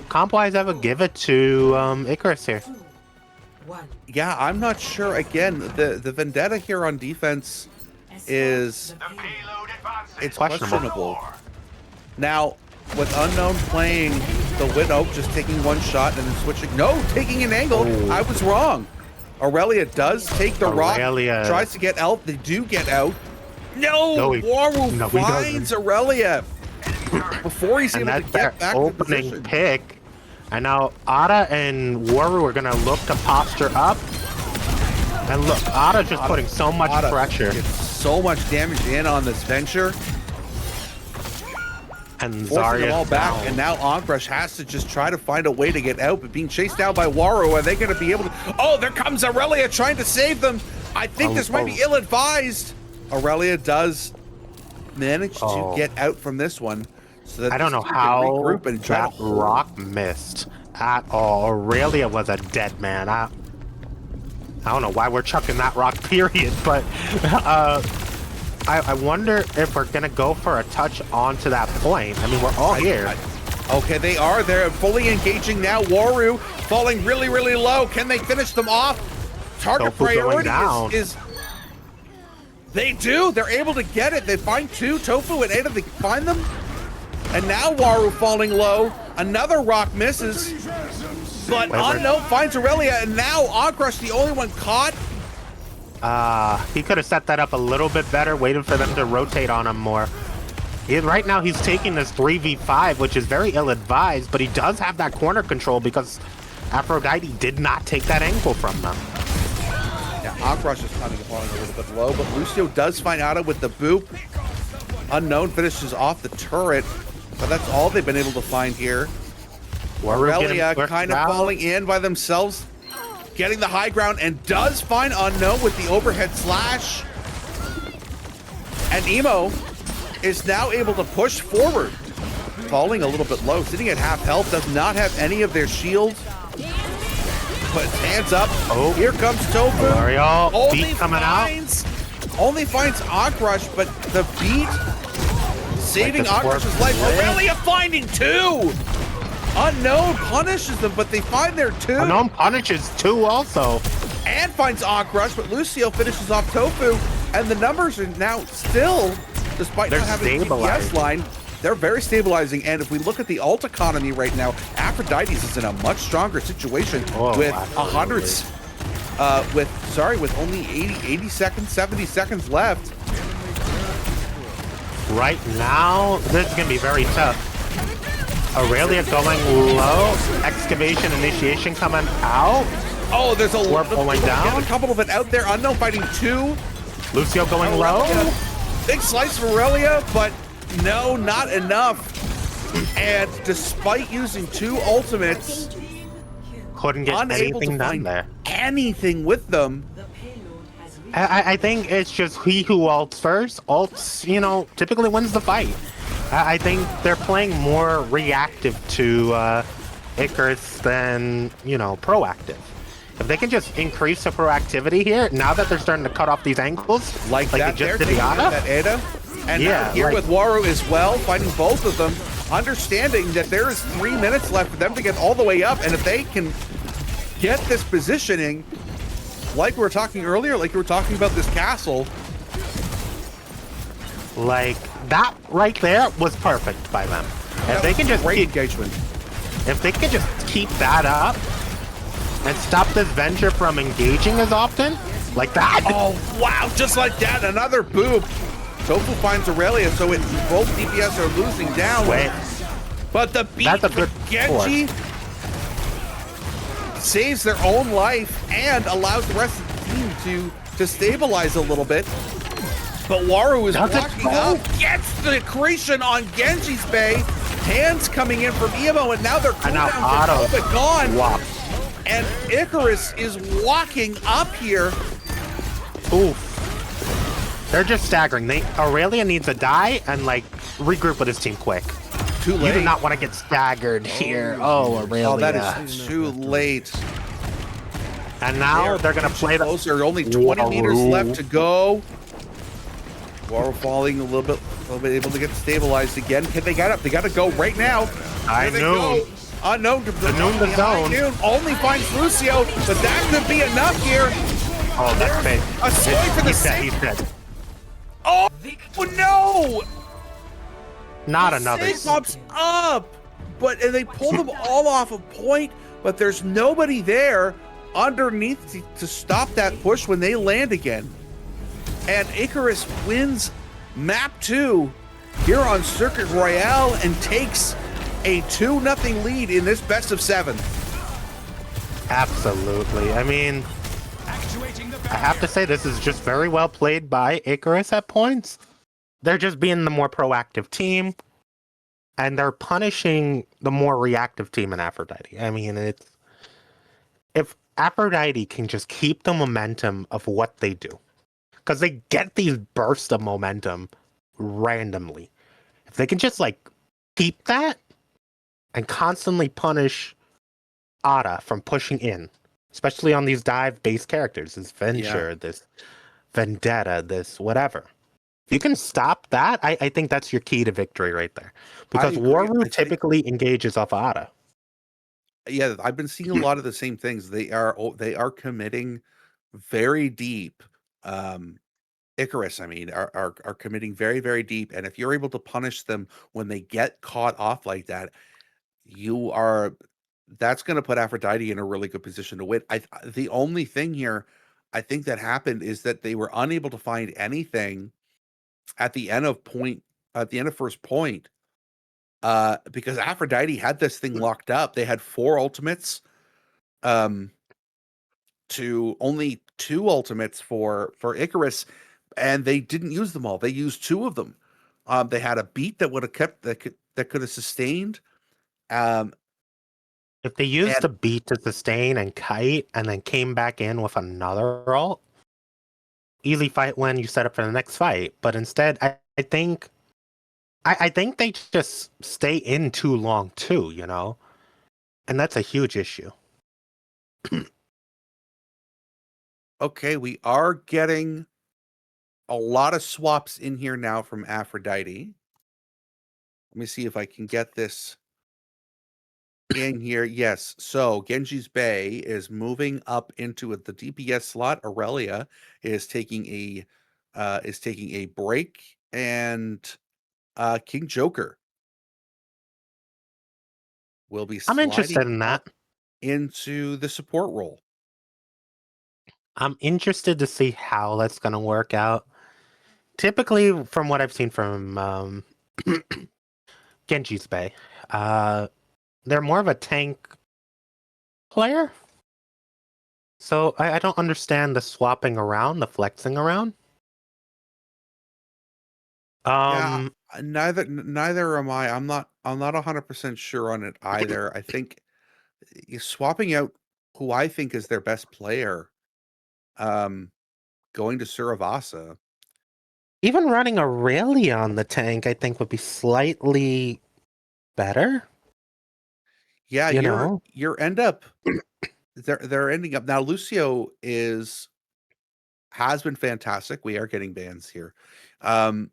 Speaker 2: comp-wise, I would give it to Icarus here.
Speaker 3: Yeah, I'm not sure. Again, the Vendetta here on defense is, it's questionable. Now, with Unknown playing the Widow, just taking one shot and then switching. No, taking an angle.
Speaker 2: Ooh.
Speaker 3: I was wrong. Aurelia does take the
Speaker 2: Aurelia.
Speaker 3: rock, tries to get out. They do get out. No,
Speaker 2: he
Speaker 3: Waru finds Aurelia before he's
Speaker 2: And
Speaker 3: able to
Speaker 2: that's
Speaker 3: get
Speaker 2: their
Speaker 3: back to
Speaker 2: opening
Speaker 3: position.
Speaker 2: pick. And now Ada and Waru are gonna look to posture up. And look, Ada just putting so much
Speaker 3: Ada
Speaker 2: pressure.
Speaker 3: gets so much damage in on this venture.
Speaker 2: And
Speaker 3: Forcing them
Speaker 2: Zarya
Speaker 3: all back,
Speaker 2: down.
Speaker 3: and now Onkrush has to just try to find a way to get out, but being chased down by Waru, are they going to be able to? Oh, there comes Aurelia trying to save them. I think this might be ill-advised. Aurelia does manage to get out from this one. So that
Speaker 2: I don't know
Speaker 3: these two can
Speaker 2: how
Speaker 3: regroup and try
Speaker 2: that
Speaker 3: to hold.
Speaker 2: rock missed at all. Aurelia was a dead man. I don't know why we're chucking that rock, period, but I wonder if we're gonna go for a touch onto that point. I mean, we're all here.
Speaker 3: Okay, they are. They're fully engaging now. Waru falling really, really low. Can they finish them off? Target
Speaker 2: Tofu going
Speaker 3: priority
Speaker 2: down.
Speaker 3: is they do. They're able to get it. They find two. Tofu and Ada, they find them. And now Waru falling low. Another rock misses. But Unknown finds Aurelia, and now Onkrush, the only one caught.
Speaker 2: He could have set that up a little bit better, waited for them to rotate on him more. Right now, he's taking this 3v5, which is very ill-advised, but he does have that corner control because Aphrodite did not take that angle from them.
Speaker 3: Yeah, Onkrush is kind of falling a little bit low, but Lucio does find Ada with the boop. Unknown finishes off the turret, but that's all they've been able to find here. Aurelia kind of falling in by themselves, getting the high ground, and does find Unknown with the overhead slash. And Emo is now able to push forward, falling a little bit low, sitting at half health, does not have any of their shields. Puts hands up.
Speaker 2: Oh,
Speaker 3: here comes Tofu.
Speaker 2: L'Oreal,
Speaker 3: Only
Speaker 2: beat coming
Speaker 3: finds Onkrush, but the beat saving
Speaker 2: Like the
Speaker 3: Onkrush's life.
Speaker 2: split.
Speaker 3: Aurelia finding two. Unknown punishes them, but they find their two.
Speaker 2: Unknown punishes two also.
Speaker 3: And finds Onkrush, but Lucio finishes off Tofu. And the numbers are now still, despite
Speaker 2: They're
Speaker 3: not having a DPS
Speaker 2: stabilized.
Speaker 3: line, they're very stabilizing. And if we look at the ult economy right now, Aphrodite's is in a much stronger situation with
Speaker 2: absolutely.
Speaker 3: with only 80 seconds, 70 seconds left.
Speaker 2: Right now, this is going to be very tough. Aurelia going low. Excavation initiation coming out.
Speaker 3: Oh, there's a
Speaker 2: Warp going down.
Speaker 3: a couple of it out there. Unknown fighting two.
Speaker 2: Lucio going low.
Speaker 3: Big slice for Aurelia, but no, not enough. And despite using two ultimates,
Speaker 2: Couldn't get
Speaker 3: unable
Speaker 2: anything
Speaker 3: to
Speaker 2: done
Speaker 3: find
Speaker 2: there.
Speaker 3: anything with them.
Speaker 2: I think it's just he who ults first. Ults, typically wins the fight. I think they're playing more reactive to Icarus than, proactive. If they can just increase the proactivity here, now that they're starting to cut off these angles,
Speaker 3: Like
Speaker 2: they
Speaker 3: that,
Speaker 2: just
Speaker 3: they're
Speaker 2: did
Speaker 3: taking
Speaker 2: the
Speaker 3: out
Speaker 2: Ada.
Speaker 3: that Ada. And now here with Waru as well, fighting both of them, understanding that there is 3 minutes left for them to get all the way up. And if they can get this positioning, like we were talking earlier, like you were talking about this castle.
Speaker 2: Like, that right there was perfect by them. If they can just
Speaker 3: great
Speaker 2: keep,
Speaker 3: engagement.
Speaker 2: if they can just keep that up and stop this venture from engaging as often, like that.
Speaker 3: Oh, wow, just like that, another boop. Tofu finds Aurelia, so both DPS are losing down.
Speaker 2: Wait.
Speaker 3: But the beat
Speaker 2: That's a
Speaker 3: for
Speaker 2: good
Speaker 3: Genji saves their own life and allows the rest of the team to stabilize a little bit. But Waru is walking up, gets the accretion on Genji's Bay. Hands coming in from Emo, and now they're cooldowns are all but gone.
Speaker 2: Wow.
Speaker 3: And Icarus is walking up here.
Speaker 2: Oof. They're just staggering. Aurelia needs to die and regroup with his team quick.
Speaker 3: Too late.
Speaker 2: You do not want to get staggered here. Oh, Aurelia.
Speaker 3: Oh, that is too late.
Speaker 2: And now they're going to play the
Speaker 3: closer. Only 20 meters left to go. Waru falling a little bit able to get stabilized again. Can they get up? They got to go right now.
Speaker 2: I knew.
Speaker 3: Unknown to
Speaker 2: The noon to zone.
Speaker 3: Noon only finds Lucio, but that could be enough here.
Speaker 2: Oh, that's big.
Speaker 3: A swing for the
Speaker 2: He's
Speaker 3: save.
Speaker 2: dead.
Speaker 3: Oh no!
Speaker 2: Not another.
Speaker 3: Sig pops up, and they pull them all off a point, but there's nobody there underneath to stop that push when they land again. And Icarus wins map 2 here on Circuit Royale and takes a 2-0 lead in this best of 7.
Speaker 2: Absolutely. I mean, I have to say this is just very well played by Icarus at points. They're just being the more proactive team, and they're punishing the more reactive team in Aphrodite. I mean, if Aphrodite can just keep the momentum of what they do, because they get these bursts of momentum randomly. If they can just like keep that and constantly punish Ada from pushing in, especially on these dive-based characters, this Venture, this Vendetta, this whatever. If you can stop that, I think that's your key to victory right there. Because Waru typically engages off Ada.
Speaker 3: Yeah, I've been seeing a lot of the same things. They are committing very deep. Icarus, I mean, are committing very, very deep. And if you're able to punish them when they get caught off like that, that's going to put Aphrodite in a really good position to win. The only thing here I think that happened is that they were unable to find anything at the end of first point, because Aphrodite had this thing locked up. They had 4 ultimates, to only 2 ultimates for Icarus, and they didn't use them all. They used 2 of them. They had a beat that would have kept that could have sustained.
Speaker 2: If they used the beat to sustain and kite, and then came back in with another ult, easy fight when you set up for the next fight. But instead, I think they just stay in too long too, you know, and that's a huge issue.
Speaker 3: Okay, we are getting a lot of swaps in here now from Aphrodite. Let me see if I can get this in here. Yes. So Genji's Bay is moving up into the DPS slot. Aurelia is taking a break, and King Joker will be
Speaker 2: I'm interested in that.
Speaker 3: into the support role.
Speaker 2: I'm interested to see how that's going to work out. Typically, from what I've seen from Genji's Bay, they're more of a tank player. So I don't understand the swapping around, the flexing around.
Speaker 3: Yeah, neither am I. I'm not 100% sure on it either. I think swapping out who I think is their best player, going to Suravasa.
Speaker 2: Even running Aurelia on the tank, I think, would be slightly better.
Speaker 3: Yeah,
Speaker 2: you know,
Speaker 3: your end up they're ending up now. Lucio has been fantastic. We are getting bans here.
Speaker 2: I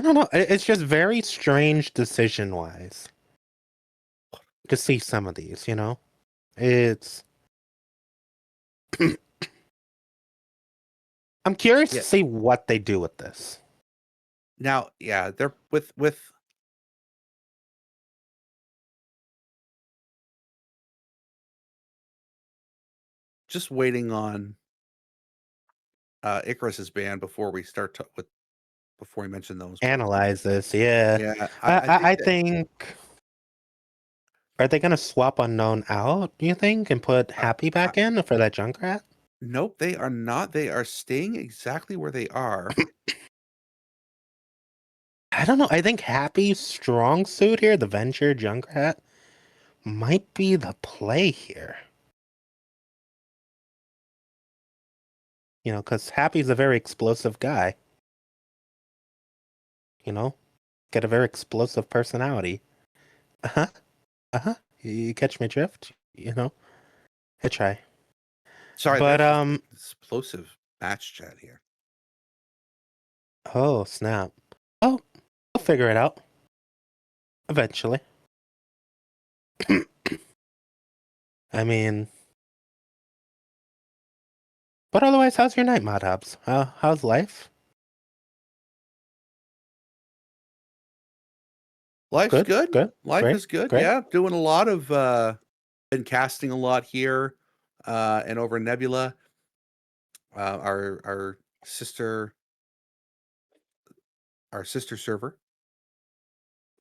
Speaker 2: don't know. It's just very strange decision-wise to see some of these, you know? It's... I'm curious to see what they do with this.
Speaker 3: Now, yeah, they're with just waiting on Icarus's ban before we start before we mention those.
Speaker 2: Analyze this, yeah.
Speaker 3: Yeah,
Speaker 2: I think are they going to swap Unknown out, do you think, and put Happy back in for that Junkrat?
Speaker 3: Nope, they are not. They are staying exactly where they are.
Speaker 2: I don't know. I think Happy's strong suit here, the Venture Junkrat, might be the play here. You know, because Happy's a very explosive guy. You know? Got a very explosive personality. Uh-huh. Uh-huh. You catch my drift? You know? I try.
Speaker 3: Sorry,
Speaker 2: but
Speaker 3: explosive match chat here.
Speaker 2: Oh, snap. Oh, I'll figure it out. Eventually. I mean, But otherwise, how's your night, Mod Hubs? How's life?
Speaker 3: Life's good.
Speaker 2: Good.
Speaker 3: Life
Speaker 2: Great.
Speaker 3: is good.
Speaker 2: Great.
Speaker 3: Yeah, doing a lot of been casting a lot here and over Nebula. Our sister server.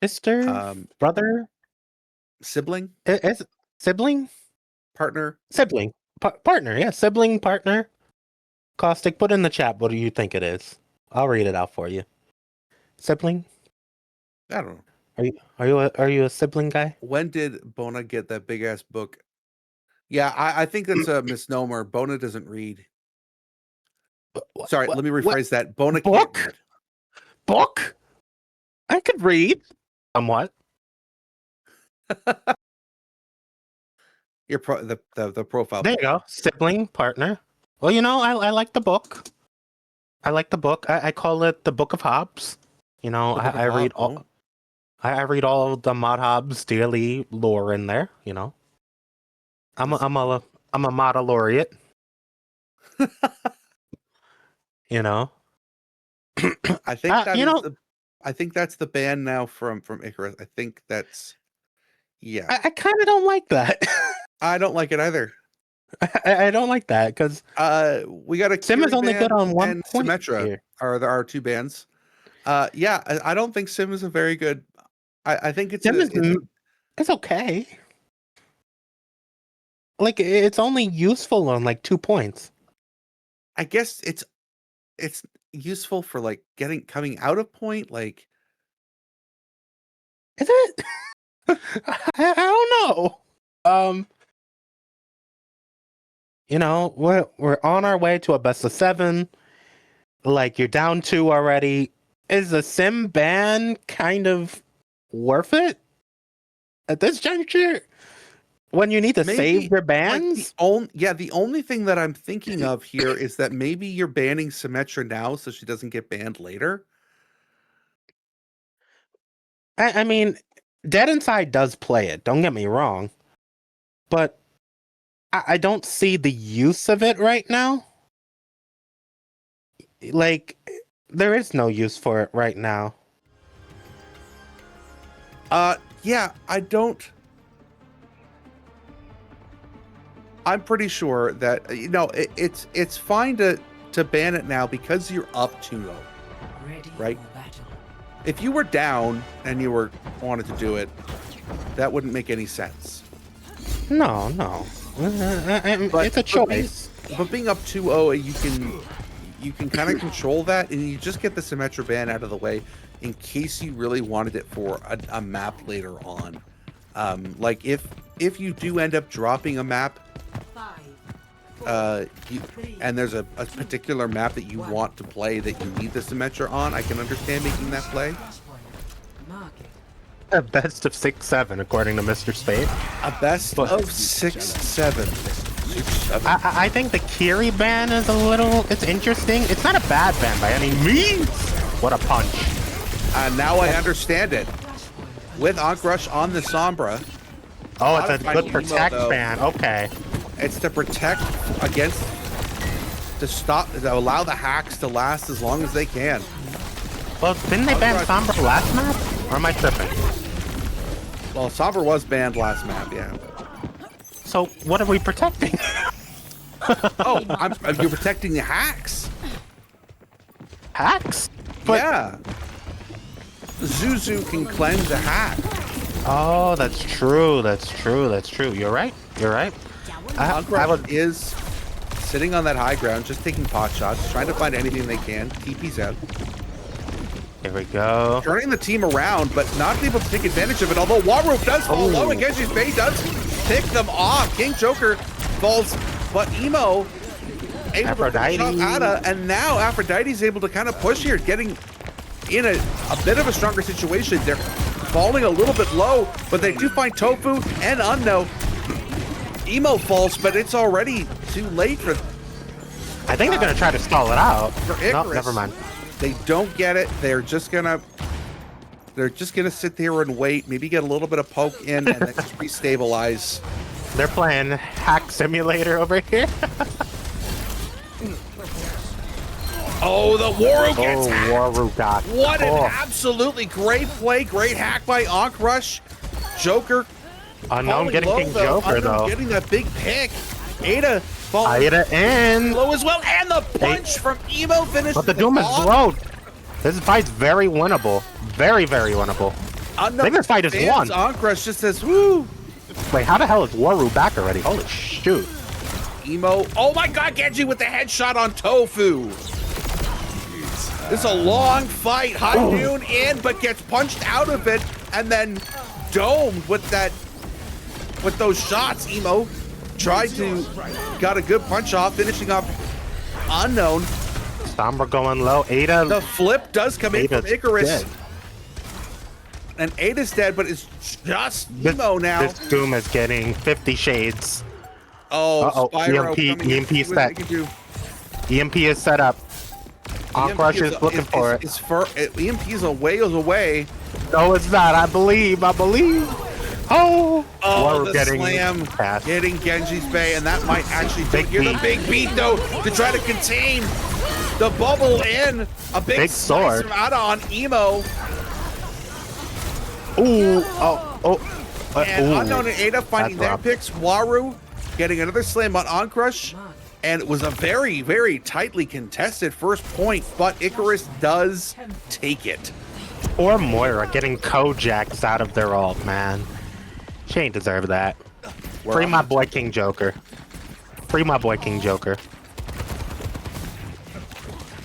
Speaker 2: Sister, brother,
Speaker 3: Sibling,
Speaker 2: is sibling,
Speaker 3: partner.
Speaker 2: partner. Yeah, sibling, partner. Caustic, put in the chat. What do you think it is? I'll read it out for you. Sibling.
Speaker 3: I don't know.
Speaker 2: Are you a sibling guy?
Speaker 3: When did Bona get that big ass book? Yeah, I think that's a misnomer. Bona doesn't read. Sorry, let me rephrase that. Bona can't
Speaker 2: Book?
Speaker 3: read.
Speaker 2: Book? I could read. Somewhat.
Speaker 3: Your the profile.
Speaker 2: There you go. Sibling, partner. Well, I like the book. I like the book. I call it the Book of Hobbes. I read all. I read all of the Mod Hobbes daily lore in there. I'm a Mod laureate.
Speaker 3: I think I think that's the band now from Icarus. I think that's
Speaker 2: I kind of don't like that.
Speaker 3: I don't like it either.
Speaker 2: I don't like that because
Speaker 3: we got a
Speaker 2: Sim is only good on one
Speaker 3: and
Speaker 2: point
Speaker 3: Symmetra
Speaker 2: here.
Speaker 3: are there are two bands. Yeah, I don't think Sim is a very good. I think it's
Speaker 2: it's okay. Like it's only useful on like 2 points.
Speaker 3: I guess it's useful for like coming out of point. Like,
Speaker 2: is it? I don't know. We're on our way to a best of 7. Like you're down 2 already. Is a sim ban kind of worth it at this juncture when you need to save your bans?
Speaker 3: Like the only thing that I'm thinking of here is that maybe you're banning Symmetra now so she doesn't get banned later.
Speaker 2: I mean, Dead Inside does play it, don't get me wrong, but I don't see the use of it right now. Like, there is no use for it right now.
Speaker 3: Yeah, I don't. I'm pretty sure that it's fine to ban it now because you're up 2-0, right? If you were down and you wanted to do it, that wouldn't make any sense.
Speaker 2: No. It's a choice.
Speaker 3: But being up 2-0, you can kind of control that, and you just get the Symmetra ban out of the way in case you really wanted it for a map later on. Like if you do end up dropping a map, and there's a particular map that you want to play that you need the Symmetra on, I can understand making that play.
Speaker 2: A best of 6-7, according to Mr. Spade.
Speaker 3: A best of 6-7.
Speaker 2: I think the Kiri ban is it's interesting. It's not a bad ban by any means. What a punch.
Speaker 3: Now I understand it. With Ankh Rush on the Sombra.
Speaker 2: Oh, it's a good protect ban. Okay.
Speaker 3: It's to protect against, to allow the hacks to last as long as they can.
Speaker 2: Well, didn't they ban Sombra last map? Or am I tripping?
Speaker 3: Well, Sombra was banned last map, yeah.
Speaker 2: So what are we protecting?
Speaker 3: You're protecting the hacks.
Speaker 2: Hacks?
Speaker 3: Yeah. Zuzu can cleanse a hack.
Speaker 2: Oh, that's true. You're right.
Speaker 3: Ankh is sitting on that high ground, just taking pot shots, trying to find anything they can. TP's out.
Speaker 2: Here we go.
Speaker 3: Turning the team around, but not able to take advantage of it. Although Warroof does fall low, and Genji's Bay does pick them off. King Joker falls, but Emo able
Speaker 2: Aphrodite.
Speaker 3: to Ada, and now Aphrodite's able to kind of push here, getting in a bit of a stronger situation. They're falling a little bit low, but they do find Tofu and Unknown. Emo falls, but it's already too late for.
Speaker 2: I think they're gonna try to stall it out.
Speaker 3: For Icarus.
Speaker 2: No, never mind.
Speaker 3: They don't get it. They're just gonna sit there and wait. Maybe get a little bit of poke in and then just restabilize.
Speaker 2: They're playing Hack Simulator over here.
Speaker 3: Oh, the Waru gets
Speaker 2: Oh,
Speaker 3: hacked.
Speaker 2: Waru got.
Speaker 3: What an
Speaker 2: Oh,
Speaker 3: absolutely great play. Great hack by Ankrush. Joker.
Speaker 2: Unknown
Speaker 3: falling
Speaker 2: getting
Speaker 3: low,
Speaker 2: King Joker,
Speaker 3: Unknown
Speaker 2: though.
Speaker 3: getting that big pick. Ada falling
Speaker 2: Aida in.
Speaker 3: low as well. And the punch from Emo finished.
Speaker 2: But the Doom is slowed. This fight's very winnable. Very, very winnable. I think this fight is won.
Speaker 3: Ankrush just says, woo.
Speaker 2: Wait, how the hell is Waru back already? Holy shoot.
Speaker 3: Emo. Oh my god, Genji with the headshot on Tofu. This is a long fight. High noon in, but gets punched out of it and then domed with those shots. Emo tried to, got a good punch off, finishing off Unknown.
Speaker 2: Sombra going low. Ada.
Speaker 3: The flip does come in from
Speaker 2: Ada's
Speaker 3: Icarus.
Speaker 2: dead.
Speaker 3: And Ada's dead, but it's just Emo now.
Speaker 2: This Doom is getting 50 shades.
Speaker 3: Oh, Spyro
Speaker 2: EMP,
Speaker 3: coming in.
Speaker 2: EMP
Speaker 3: See
Speaker 2: is
Speaker 3: what
Speaker 2: set.
Speaker 3: they can do.
Speaker 2: EMP is set up. Ankrush is looking for it.
Speaker 3: EMP is a ways away.
Speaker 2: No, it's not. I believe. Oh,
Speaker 3: Oh,
Speaker 2: Waru
Speaker 3: the slam
Speaker 2: passed.
Speaker 3: getting Genji's Bay, and that might actually
Speaker 2: Big
Speaker 3: take the
Speaker 2: beat.
Speaker 3: big beat, though, to try to contain the bubble in. A big slice
Speaker 2: sword.
Speaker 3: from Ada on Emo.
Speaker 2: Ooh,
Speaker 3: And
Speaker 2: ooh.
Speaker 3: Unknown and Ada finding
Speaker 2: That's
Speaker 3: their
Speaker 2: rough.
Speaker 3: picks. Waru getting another slam on Ankrush. And it was a very, very tightly contested first point, but Icarus does take it.
Speaker 2: Or Moira getting Kojaks out of their ult, man. She ain't deserve that. Free my boy King Joker. Free my boy King Joker.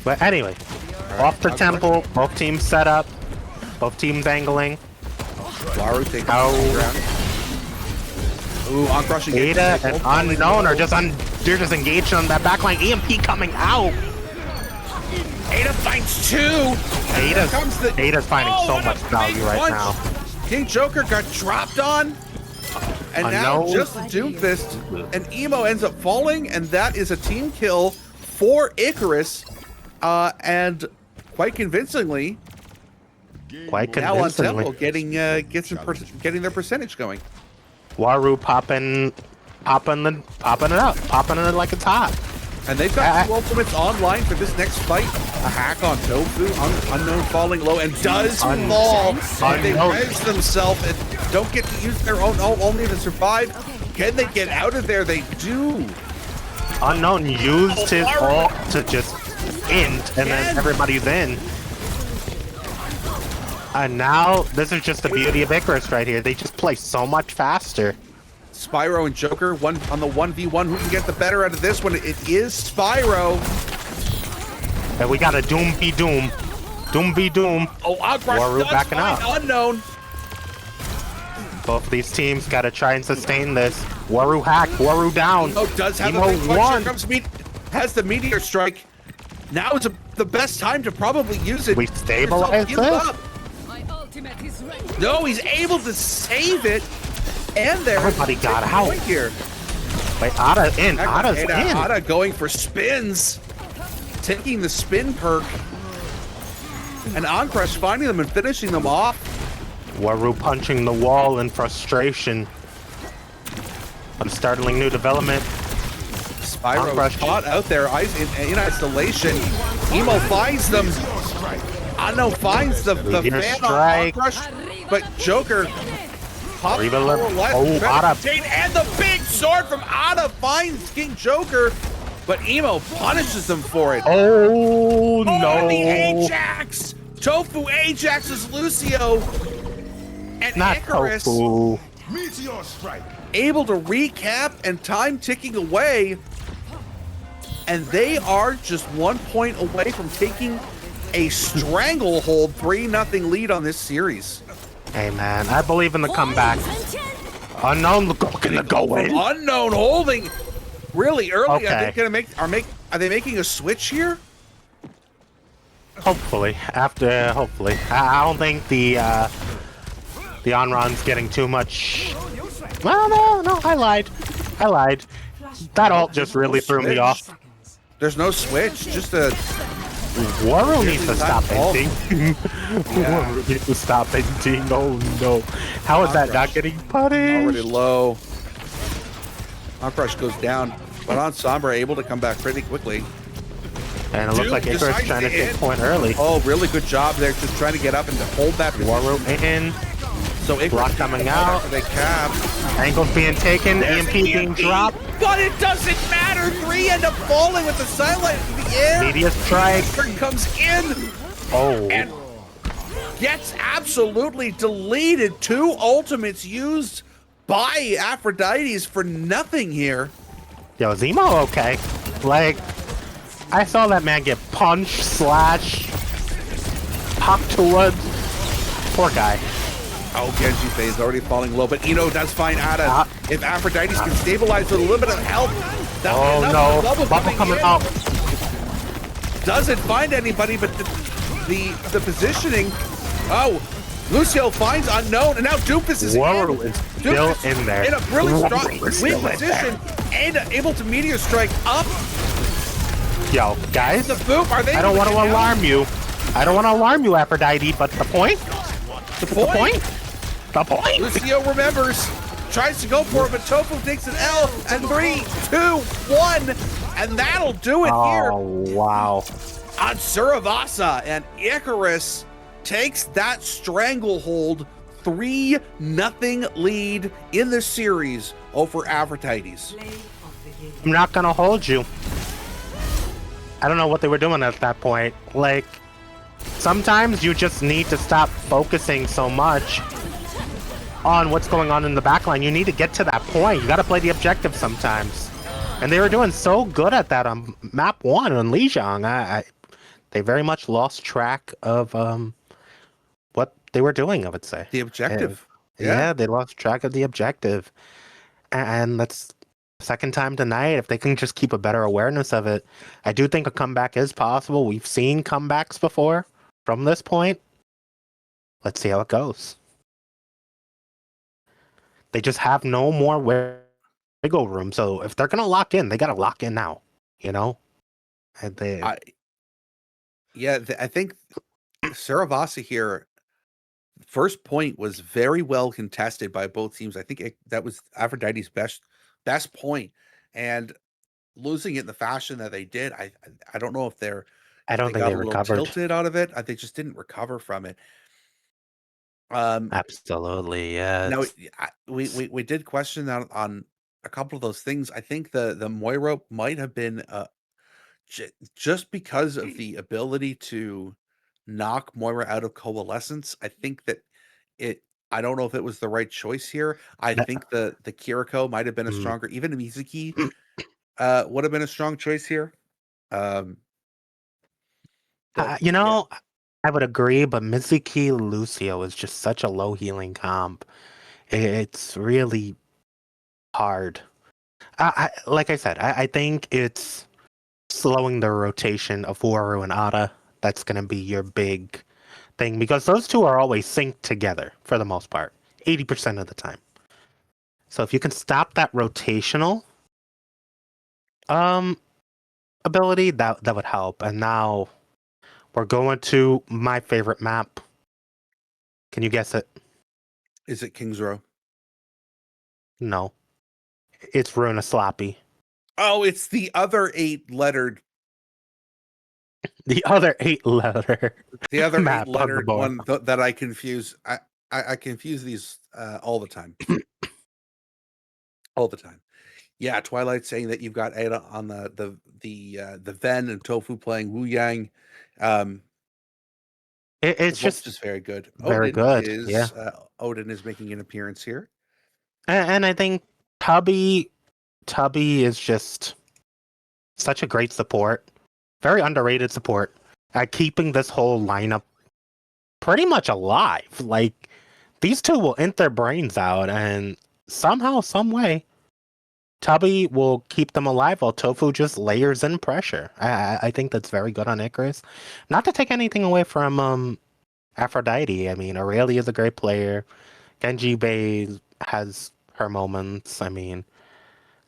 Speaker 2: But anyway, off the temple, both teams set up, both teams angling.
Speaker 3: Waru taking
Speaker 2: Oh.
Speaker 3: ground. Ooh, Ankrush
Speaker 2: Ada and Unknown are just they're just engaged on that backline. EMP coming out.
Speaker 3: Ada finds two.
Speaker 2: Ada's finding so
Speaker 3: what a
Speaker 2: much value
Speaker 3: big
Speaker 2: right
Speaker 3: punch.
Speaker 2: now.
Speaker 3: King Joker got dropped on. And now
Speaker 2: Unknown.
Speaker 3: just a Doom Fist. And Emo ends up falling, and that is a team kill for Icarus. And quite convincingly,
Speaker 2: Quite
Speaker 3: now on
Speaker 2: convincingly.
Speaker 3: Temple getting their percentage going.
Speaker 2: Waru popping it like it's hot.
Speaker 3: And they've got two ultimates online for this next fight. A hack on Tofu, Unknown falling low, and does fall. And they
Speaker 2: Unknown.
Speaker 3: res themselves and don't get to use their own ult only to survive. Can they get out of there? They do.
Speaker 2: Unknown used his ult to just end, and then everybody's in. And now, this is just the beauty of Icarus right here. They just play so much faster.
Speaker 3: Spyro and Joker, one on the 1v1. Who can get the better out of this one? It is Spyro.
Speaker 2: And we got a Doom be Doom. Doom be Doom.
Speaker 3: Oh, Ankrush
Speaker 2: Waru
Speaker 3: does
Speaker 2: backing
Speaker 3: find
Speaker 2: out.
Speaker 3: Unknown.
Speaker 2: Both of these teams got to try and sustain this. Waru hack, Waru down.
Speaker 3: Oh, does have
Speaker 2: Emo
Speaker 3: a big punch.
Speaker 2: won.
Speaker 3: Here comes has the meteor strike. Now is the best time to probably use it.
Speaker 2: We stabilize
Speaker 3: Give
Speaker 2: this?
Speaker 3: up. No, he's able to save it. And there.
Speaker 2: Everybody got out.
Speaker 3: Point here.
Speaker 2: Wait, Ada's in. Ada's in.
Speaker 3: Ada going for spins. Taking the spin perk. And Ankrush finding them and finishing them off.
Speaker 2: Waru punching the wall in frustration. A startling new development.
Speaker 3: Spyro
Speaker 2: Ankrush.
Speaker 3: caught out there in isolation. Emo finds them. Ano finds the
Speaker 2: Meteor
Speaker 3: fan
Speaker 2: strike.
Speaker 3: on Ankrush, but Joker pops
Speaker 2: Reba
Speaker 3: more
Speaker 2: left.
Speaker 3: left.
Speaker 2: Oh,
Speaker 3: Trying to
Speaker 2: Ada.
Speaker 3: contain, and the big sword from Ada finds King Joker, but Emo punishes them for it.
Speaker 2: Oh,
Speaker 3: Oh,
Speaker 2: no.
Speaker 3: the Ajax! Tofu Ajaxes Lucio. And
Speaker 2: Not
Speaker 3: Icarus
Speaker 2: Tofu.
Speaker 1: Meteor strike.
Speaker 3: able to recap and time ticking away. And they are just 1 point away from taking a stranglehold 3-0 lead on this series.
Speaker 2: Hey, man, I believe in the comeback. Unknown looking to go in.
Speaker 3: Unknown holding really early.
Speaker 2: Okay.
Speaker 3: Are they making a switch here?
Speaker 2: Hopefully. Hopefully. I don't think the on-run's getting too much. Well, no, I lied. That ult just really threw me off.
Speaker 3: There's no switch, just a...
Speaker 2: Waru needs to stop
Speaker 3: ult.
Speaker 2: ending. Waru needs to stop ending. Oh no. How is that not getting
Speaker 3: Already
Speaker 2: punished?
Speaker 3: low. Ankrush goes down, but on Sombra able to come back pretty quickly.
Speaker 2: And it looks like Icarus
Speaker 3: decides
Speaker 2: trying to take
Speaker 3: end.
Speaker 2: point early.
Speaker 3: Oh, really good job there, just trying to get up and to hold that position.
Speaker 2: Waru in.
Speaker 3: So Icarus
Speaker 2: Block coming out.
Speaker 3: They cap.
Speaker 2: Angles being taken. EMP being dropped.
Speaker 3: But it doesn't matter. 3 end up falling with the silent in the air.
Speaker 2: Media strike.
Speaker 3: Icarus comes in.
Speaker 2: Oh.
Speaker 3: And gets absolutely deleted. 2 ultimates used by Aphrodite's for nothing here.
Speaker 2: Yo, Zemo okay? Like, I saw that man get punched, slashed, popped to wood. Poor guy.
Speaker 3: Oh, Genji Faye is already falling low, but Eno does find Ada. If Aphrodite can stabilize with a little bit of help, that
Speaker 2: Oh no, bubble coming out.
Speaker 3: Doesn't find anybody, but the positioning. Oh, Lucio finds Unknown, and now Doofus is
Speaker 2: Waru is still in there.
Speaker 3: in a really strong,
Speaker 2: Waru is
Speaker 3: weak
Speaker 2: still in
Speaker 3: position, and able to meteor strike up
Speaker 2: Yo, guys,
Speaker 3: the boot. Are they?
Speaker 2: I don't want to alarm you. I don't want to alarm you, Aphrodite, but the point?
Speaker 3: The point?
Speaker 2: The point?
Speaker 3: Lucio remembers, tries to go for it, but Tofu takes an L, and 3, 2, 1, and that'll do it here
Speaker 2: Oh, wow.
Speaker 3: on Suravasa, and Icarus takes that stranglehold. 3-0 lead in the series over Aphrodite's.
Speaker 4: Play of the game.
Speaker 2: I'm not going to hold you. I don't know what they were doing at that point. Like, sometimes you just need to stop focusing so much on what's going on in the backline. You need to get to that point. You got to play the objective sometimes. And they were doing so good at that on map 1 on Lijiang. They very much lost track of what they were doing, I would say.
Speaker 3: The objective.
Speaker 2: Yeah, they lost track of the objective. And that's the second time tonight. If they can just keep a better awareness of it, I do think a comeback is possible. We've seen comebacks before from this point. Let's see how it goes. They just have no more wiggle room. So if they're going to lock in, they got to lock in now, you know? And they...
Speaker 3: I think Suravasa here, first point was very well contested by both teams. I think that was Aphrodite's best point, and losing it in the fashion that they did, I don't know if
Speaker 2: I don't think
Speaker 3: got
Speaker 2: they
Speaker 3: a little
Speaker 2: recovered.
Speaker 3: tilted out of it. They just didn't recover from it.
Speaker 2: Absolutely, yeah.
Speaker 3: Now we did question that on a couple of those things. I think the Moira might have been just because of the ability to knock Moira out of coalescence. I think that I don't know if it was the right choice here. I think the Kiriko might have been a stronger, even Mizuki would have been a strong choice here.
Speaker 2: You know, I would agree, but Mizuki Lucio is just such a low healing comp. It's really hard. Like I said, I think it's slowing the rotation of Waru and Ada. That's going to be your big thing, because those two are always synced together for the most part, 80% of the time. So if you can stop that rotational ability, that would help. And now we're going to my favorite map. Can you guess it?
Speaker 3: Is it King's Row?
Speaker 2: No. It's Runa Sloppy.
Speaker 3: Oh, it's the other 8-lettered.
Speaker 2: The other 8-letter.
Speaker 3: The other
Speaker 2: map on the
Speaker 3: 8-lettered
Speaker 2: board.
Speaker 3: one that I confuse. I confuse these all the time. All the time. Yeah, Twilight saying that you've got Ada on the Ven and Tofu playing Wu Yang.
Speaker 2: It's just
Speaker 3: very good.
Speaker 2: very good. Yeah.
Speaker 3: Odin is making an appearance here.
Speaker 2: And I think Tubby is just such a great support. Very underrated support at keeping this whole lineup pretty much alive. Like, these two will int their brains out, and somehow, some way, Tubby will keep them alive while Tofu just layers in pressure. I think that's very good on Icarus. Not to take anything away from Aphrodite. I mean, Aurelia is a great player. Genji Bay has her moments. I mean,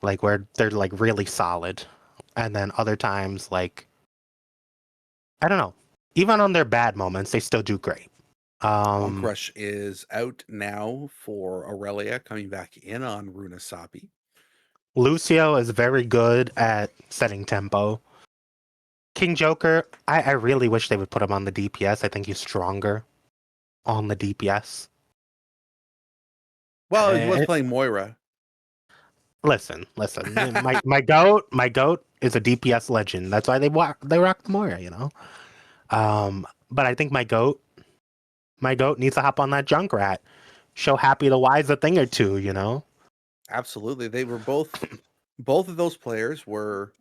Speaker 2: like, where they're like really solid. And then other times, like, I don't know. Even on their bad moments, they still do great.
Speaker 3: Crush is out now for Aurelia, coming back in on Runa Sapi.
Speaker 2: Lucio is very good at setting tempo. King Joker, I really wish they would put him on the DPS. I think he's stronger on the DPS.
Speaker 3: Well, he was playing Moira.
Speaker 2: Listen. my goat is a DPS legend. That's why they rock the Moira, you know. But I think my goat needs to hop on that Junkrat. Show Happy the Wise a thing or two, you know.
Speaker 3: Absolutely, they were both of those players were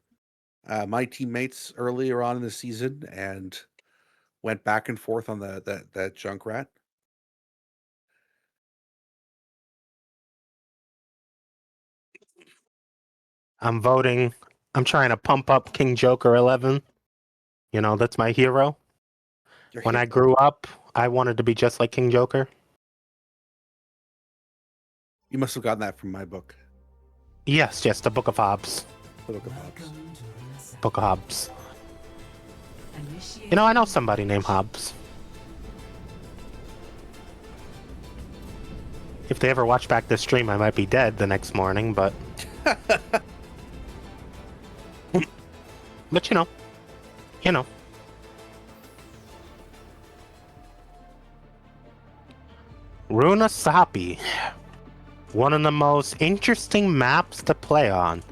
Speaker 3: my teammates earlier on in the season, and went back and forth on that Junkrat.
Speaker 2: I'm voting. I'm trying to pump up King Joker 11. You know, that's my hero. When I grew up, I wanted to be just like King Joker.
Speaker 3: You must have gotten that from my book.
Speaker 2: Yes, the Book of Hobbes.
Speaker 3: The Book of Hobbes.
Speaker 2: Book of Hobbes. You know, I know somebody named Hobbes. If they ever watch back this stream, I might be dead the next morning, but... But you know. Runa Sapi. One of the most interesting maps to play on.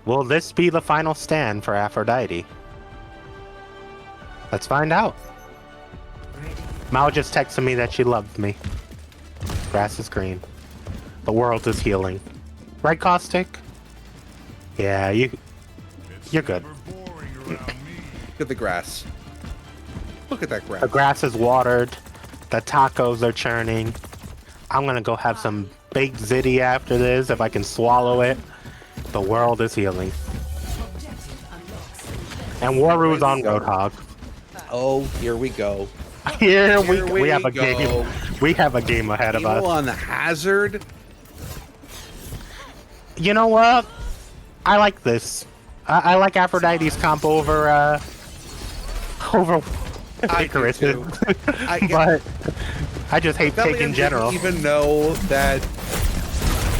Speaker 2: Will this be the final stand for Aphrodite? Let's find out. Mao just texted me that she loved me. Grass is green. The world is healing. Right, Caustic? Yeah, you're good.
Speaker 3: Look at the grass. Look at that grass.
Speaker 2: The grass is watered. The tacos are churning. I'm gonna go have some baked ziti after this if I can swallow it. The world is healing. And Waru's on Roadhog.
Speaker 3: Oh, here we go.
Speaker 2: Here we have a game. We have a game ahead of us.
Speaker 3: On the Hazard.
Speaker 2: You know what? I like this. I like Aphrodite's comp over Icarus. But I just hate Pig in general.
Speaker 3: I didn't even know that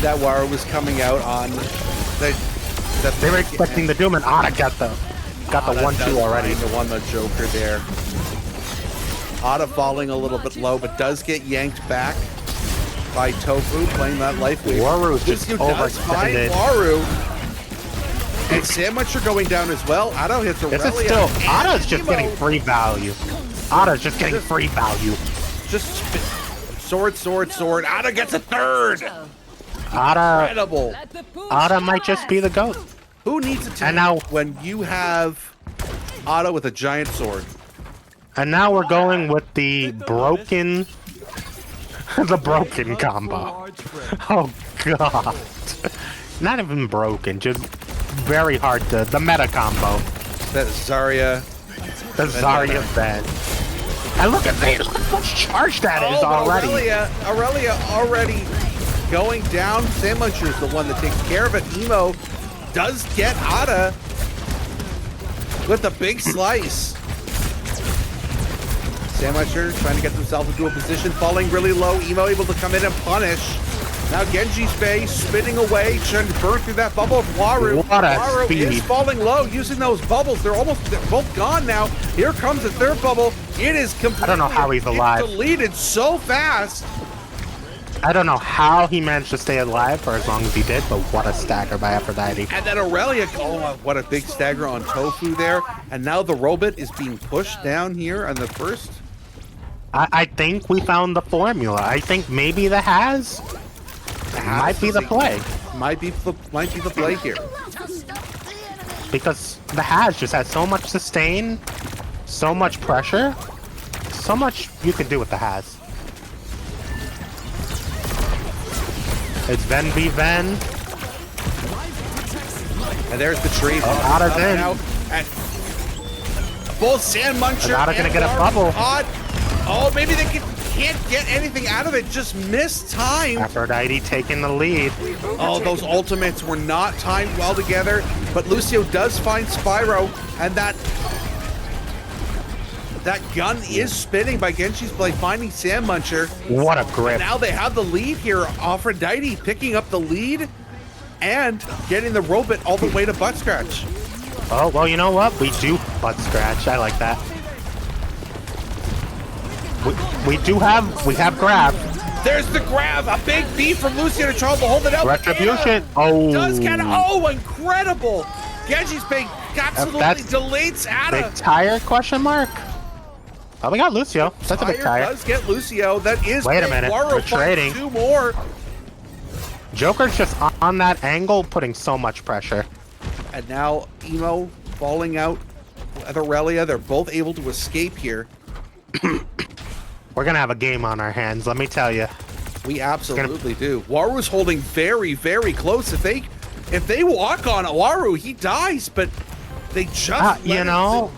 Speaker 3: Waru was coming out on that
Speaker 2: they were expecting the Doom, and Ada got the 1-2 already.
Speaker 3: The one, the Joker there. Ada falling a little bit low, but does get yanked back by Tofu playing that life wave.
Speaker 2: Waru's just overextended.
Speaker 3: Waru. And Sandwich are going down as well. Ada hits Aurelia.
Speaker 2: This is still Ada's just getting free value. Ada's just getting free value.
Speaker 3: Just sword. Ada gets a third.
Speaker 2: Incredible. Ada might just be the GOAT.
Speaker 3: Who needs a tank when you have Ada with a giant sword?
Speaker 2: And now we're going with the broken combo. Oh god. Not even broken, just very hard to the meta combo.
Speaker 3: That Zarya.
Speaker 2: The Zarya bed. And look at this, look how much charge that is already.
Speaker 3: Aurelia already going down. Sandmuncher is the one that takes care of it. Emo does get Ada with a big slice. Sandmuncher trying to get himself into a position, falling really low. Emo able to come in and punish. Now Genji's Bay spinning away, trying to burn through that bubble of Waru. Waru is falling low, using those bubbles. They're both gone now. Here comes the third bubble. It is completely,
Speaker 2: I don't know how he's alive.
Speaker 3: Deleted so fast.
Speaker 2: I don't know how he managed to stay alive for as long as he did, but what a stagger by Aphrodite.
Speaker 3: And then Aurelia, oh, what a big stagger on Tofu there. And now the robot is being pushed down here on the first.
Speaker 2: I think we found the formula. I think maybe the Has might be the play.
Speaker 3: Might be the play here.
Speaker 2: Because the Has just has so much sustain, so much pressure, so much you can do with the Has. It's Ven v Ven.
Speaker 3: And there's the tree.
Speaker 2: Ada's in.
Speaker 3: And both Sandmuncher
Speaker 2: Ada's gonna get a bubble.
Speaker 3: Oh, maybe they can't get anything out of it. Just missed time.
Speaker 2: Aphrodite taking the lead.
Speaker 3: Oh, those ultimates were not timed well together. But Lucio does find Spyro, and that gun is spinning by Genshi's Blade, finding Sandmuncher.
Speaker 2: What a grip.
Speaker 3: And now they have the lead here. Aphrodite picking up the lead and getting the robot all the way to butt scratch.
Speaker 2: Oh, well, you know what? We do butt scratch. I like that. We have grab.
Speaker 3: There's the grab. A big B from Lucio to try to hold it out.
Speaker 2: Retribution. Oh.
Speaker 3: Does Canada. Oh, incredible. Genji's being absolutely deletes Ada.
Speaker 2: Big tire question mark? Oh, we got Lucio. That's a big tire.
Speaker 3: Does get Lucio. That is
Speaker 2: Wait a minute.
Speaker 3: Waru
Speaker 2: We're trading.
Speaker 3: 2 more.
Speaker 2: Joker's just on that angle, putting so much pressure.
Speaker 3: And now Emo falling out with Aurelia. They're both able to escape here.
Speaker 2: We're gonna have a game on our hands, let me tell you.
Speaker 3: We absolutely do. Waru's holding very, very close. If they walk on Waru, he dies. But they just
Speaker 2: you know,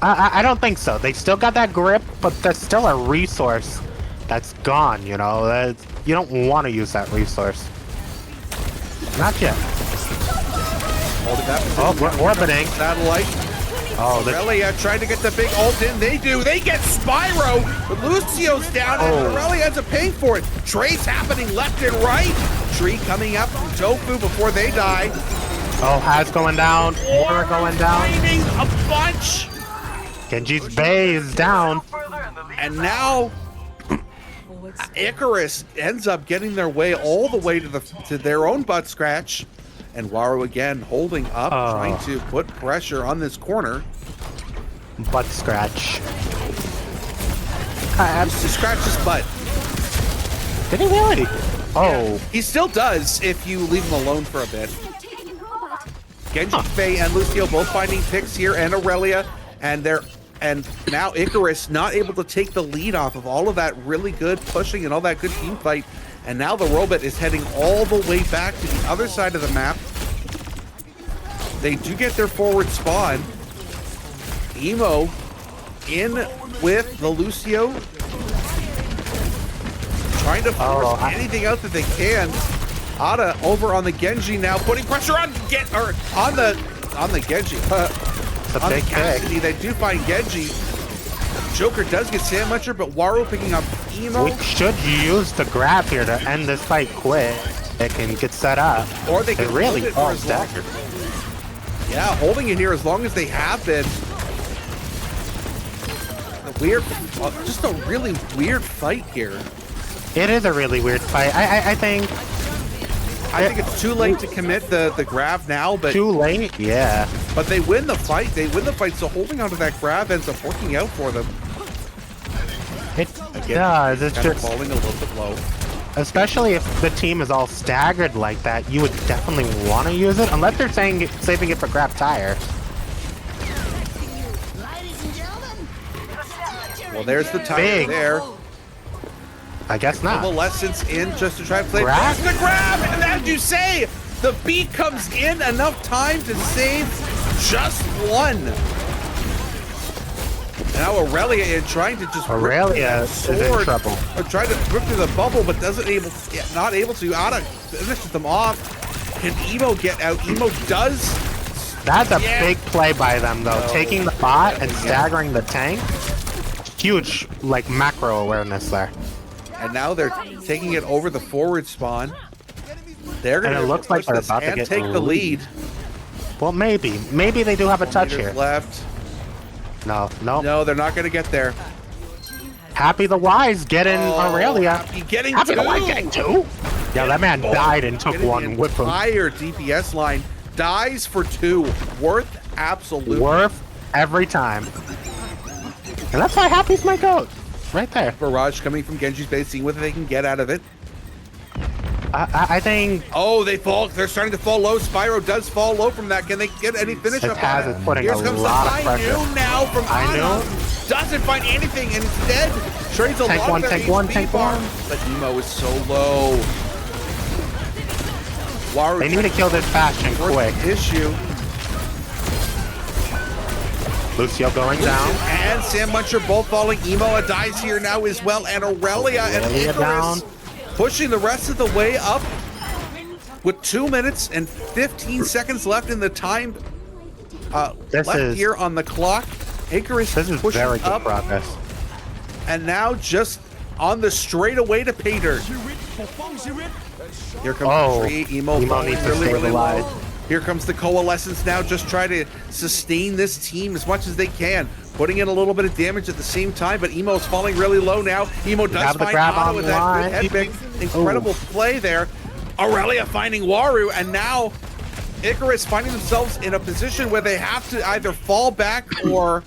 Speaker 2: I don't think so. They still got that grip, but there's still a resource that's gone. You know, you don't want to use that resource. Not yet.
Speaker 3: Holding that position.
Speaker 2: Oh, we're orbiting.
Speaker 3: Satellite.
Speaker 2: Oh,
Speaker 3: Aurelia trying to get the big ult in. They do. They get Spyro. But Lucio's down, and Aurelia ends up paying for it. Trades happening left and right. Tree coming up from Tofu before they die.
Speaker 2: Oh, Has going down. Aura going down.
Speaker 3: Finding a bunch.
Speaker 2: Genji's Bay is down.
Speaker 3: And now Icarus ends up getting their way all the way to their own butt scratch. And Waru again holding up, trying to put pressure on this corner.
Speaker 2: Butt scratch.
Speaker 3: To scratch his butt.
Speaker 2: Did he really? Oh.
Speaker 3: He still does if you leave him alone for a bit. Genji, Faye, and Lucio both finding picks here, and Aurelia, and now Icarus not able to take the lead off of all of that really good pushing and all that good team fight. And now the robot is heading all the way back to the other side of the map. They do get their forward spawn. Emo in with the Lucio. Trying to force anything out that they can. Ada over on the Genji now, putting pressure on the Genji. On the Cassidy, they do find Genji. Joker does get Sandmuncher, but Waru picking up Emo.
Speaker 2: We should use the grab here to end this fight quick. It can get set up.
Speaker 3: Or they can
Speaker 2: really
Speaker 3: hold it for as long. Yeah, holding it here as long as they have been. Just a really weird fight here.
Speaker 2: It is a really weird fight. I think
Speaker 3: it's too late to commit the grab now, but
Speaker 2: too late. Yeah.
Speaker 3: But they win the fight. So holding onto that grab ends up working out for them.
Speaker 2: It does. It's just
Speaker 3: falling a little bit low.
Speaker 2: Especially if the team is all staggered like that, you would definitely want to use it, unless they're saving it for grab tire.
Speaker 3: Well, there's the tire there.
Speaker 2: I guess not.
Speaker 3: Coalescence in just to try to play.
Speaker 2: Grab?
Speaker 3: There's the grab, and as you say, the beat comes in enough time to save just one. Now Aurelia is trying to just
Speaker 2: is in trouble.
Speaker 3: Or trying to rip through the bubble, but not able to. Ada finishes them off. Can Emo get out? Emo does.
Speaker 2: That's a big play by them, though. Taking the bot and staggering the tank. Huge, like, macro awareness there.
Speaker 3: And now they're taking it over the forward spawn. They're going to
Speaker 2: look like they're about to get
Speaker 3: take the lead.
Speaker 2: Well, maybe. Maybe they do have a touch here.
Speaker 3: Left.
Speaker 2: No.
Speaker 3: No, they're not going to get there.
Speaker 2: Happy the Wise getting Aurelia.
Speaker 3: Happy
Speaker 2: the Wise getting two? Yeah, that man died and took one with him.
Speaker 3: Entire DPS line dies for 2. Worth absolutely.
Speaker 2: Worth every time. And that's why Happy's my goat. Right there.
Speaker 3: Barrage coming from Genji's base, seeing what they can get out of it.
Speaker 2: I think.
Speaker 3: Oh, they fall. They're starting to fall low. Spyro does fall low from that. Can they get any finish up on it?
Speaker 2: Putting
Speaker 3: Here
Speaker 2: a
Speaker 3: comes
Speaker 2: lot
Speaker 3: the
Speaker 2: of pressure.
Speaker 3: New now from Ana. Doesn't find anything, and instead trades a lot of their HP bar. But Emo is so low. Waru,
Speaker 2: they need to kill this Bastion quick.
Speaker 3: Issue.
Speaker 2: Lucio going down.
Speaker 3: And Sandmuncher both falling. Emo dies here now as well. And Aurelia and Icarus
Speaker 2: down.
Speaker 3: Pushing the rest of the way up with 2 minutes and 15 seconds left in the time left here on the clock. Icarus
Speaker 2: is
Speaker 3: pushing
Speaker 2: very good
Speaker 3: up.
Speaker 2: progress.
Speaker 3: And now just on the straightaway to pay dirt. Here comes the tree. Emo
Speaker 2: needs to stay alive.
Speaker 3: Here comes the Coalescence now, just try to sustain this team as much as they can, putting in a little bit of damage at the same time, but Emo's falling really low now. Emo does
Speaker 2: have the
Speaker 3: find
Speaker 2: grab
Speaker 3: Otto
Speaker 2: on
Speaker 3: with
Speaker 2: the
Speaker 3: that
Speaker 2: line.
Speaker 3: good head pick. Incredible play there. Aurelia finding Waru, and now Icarus finding themselves in a position where they have to either fall back or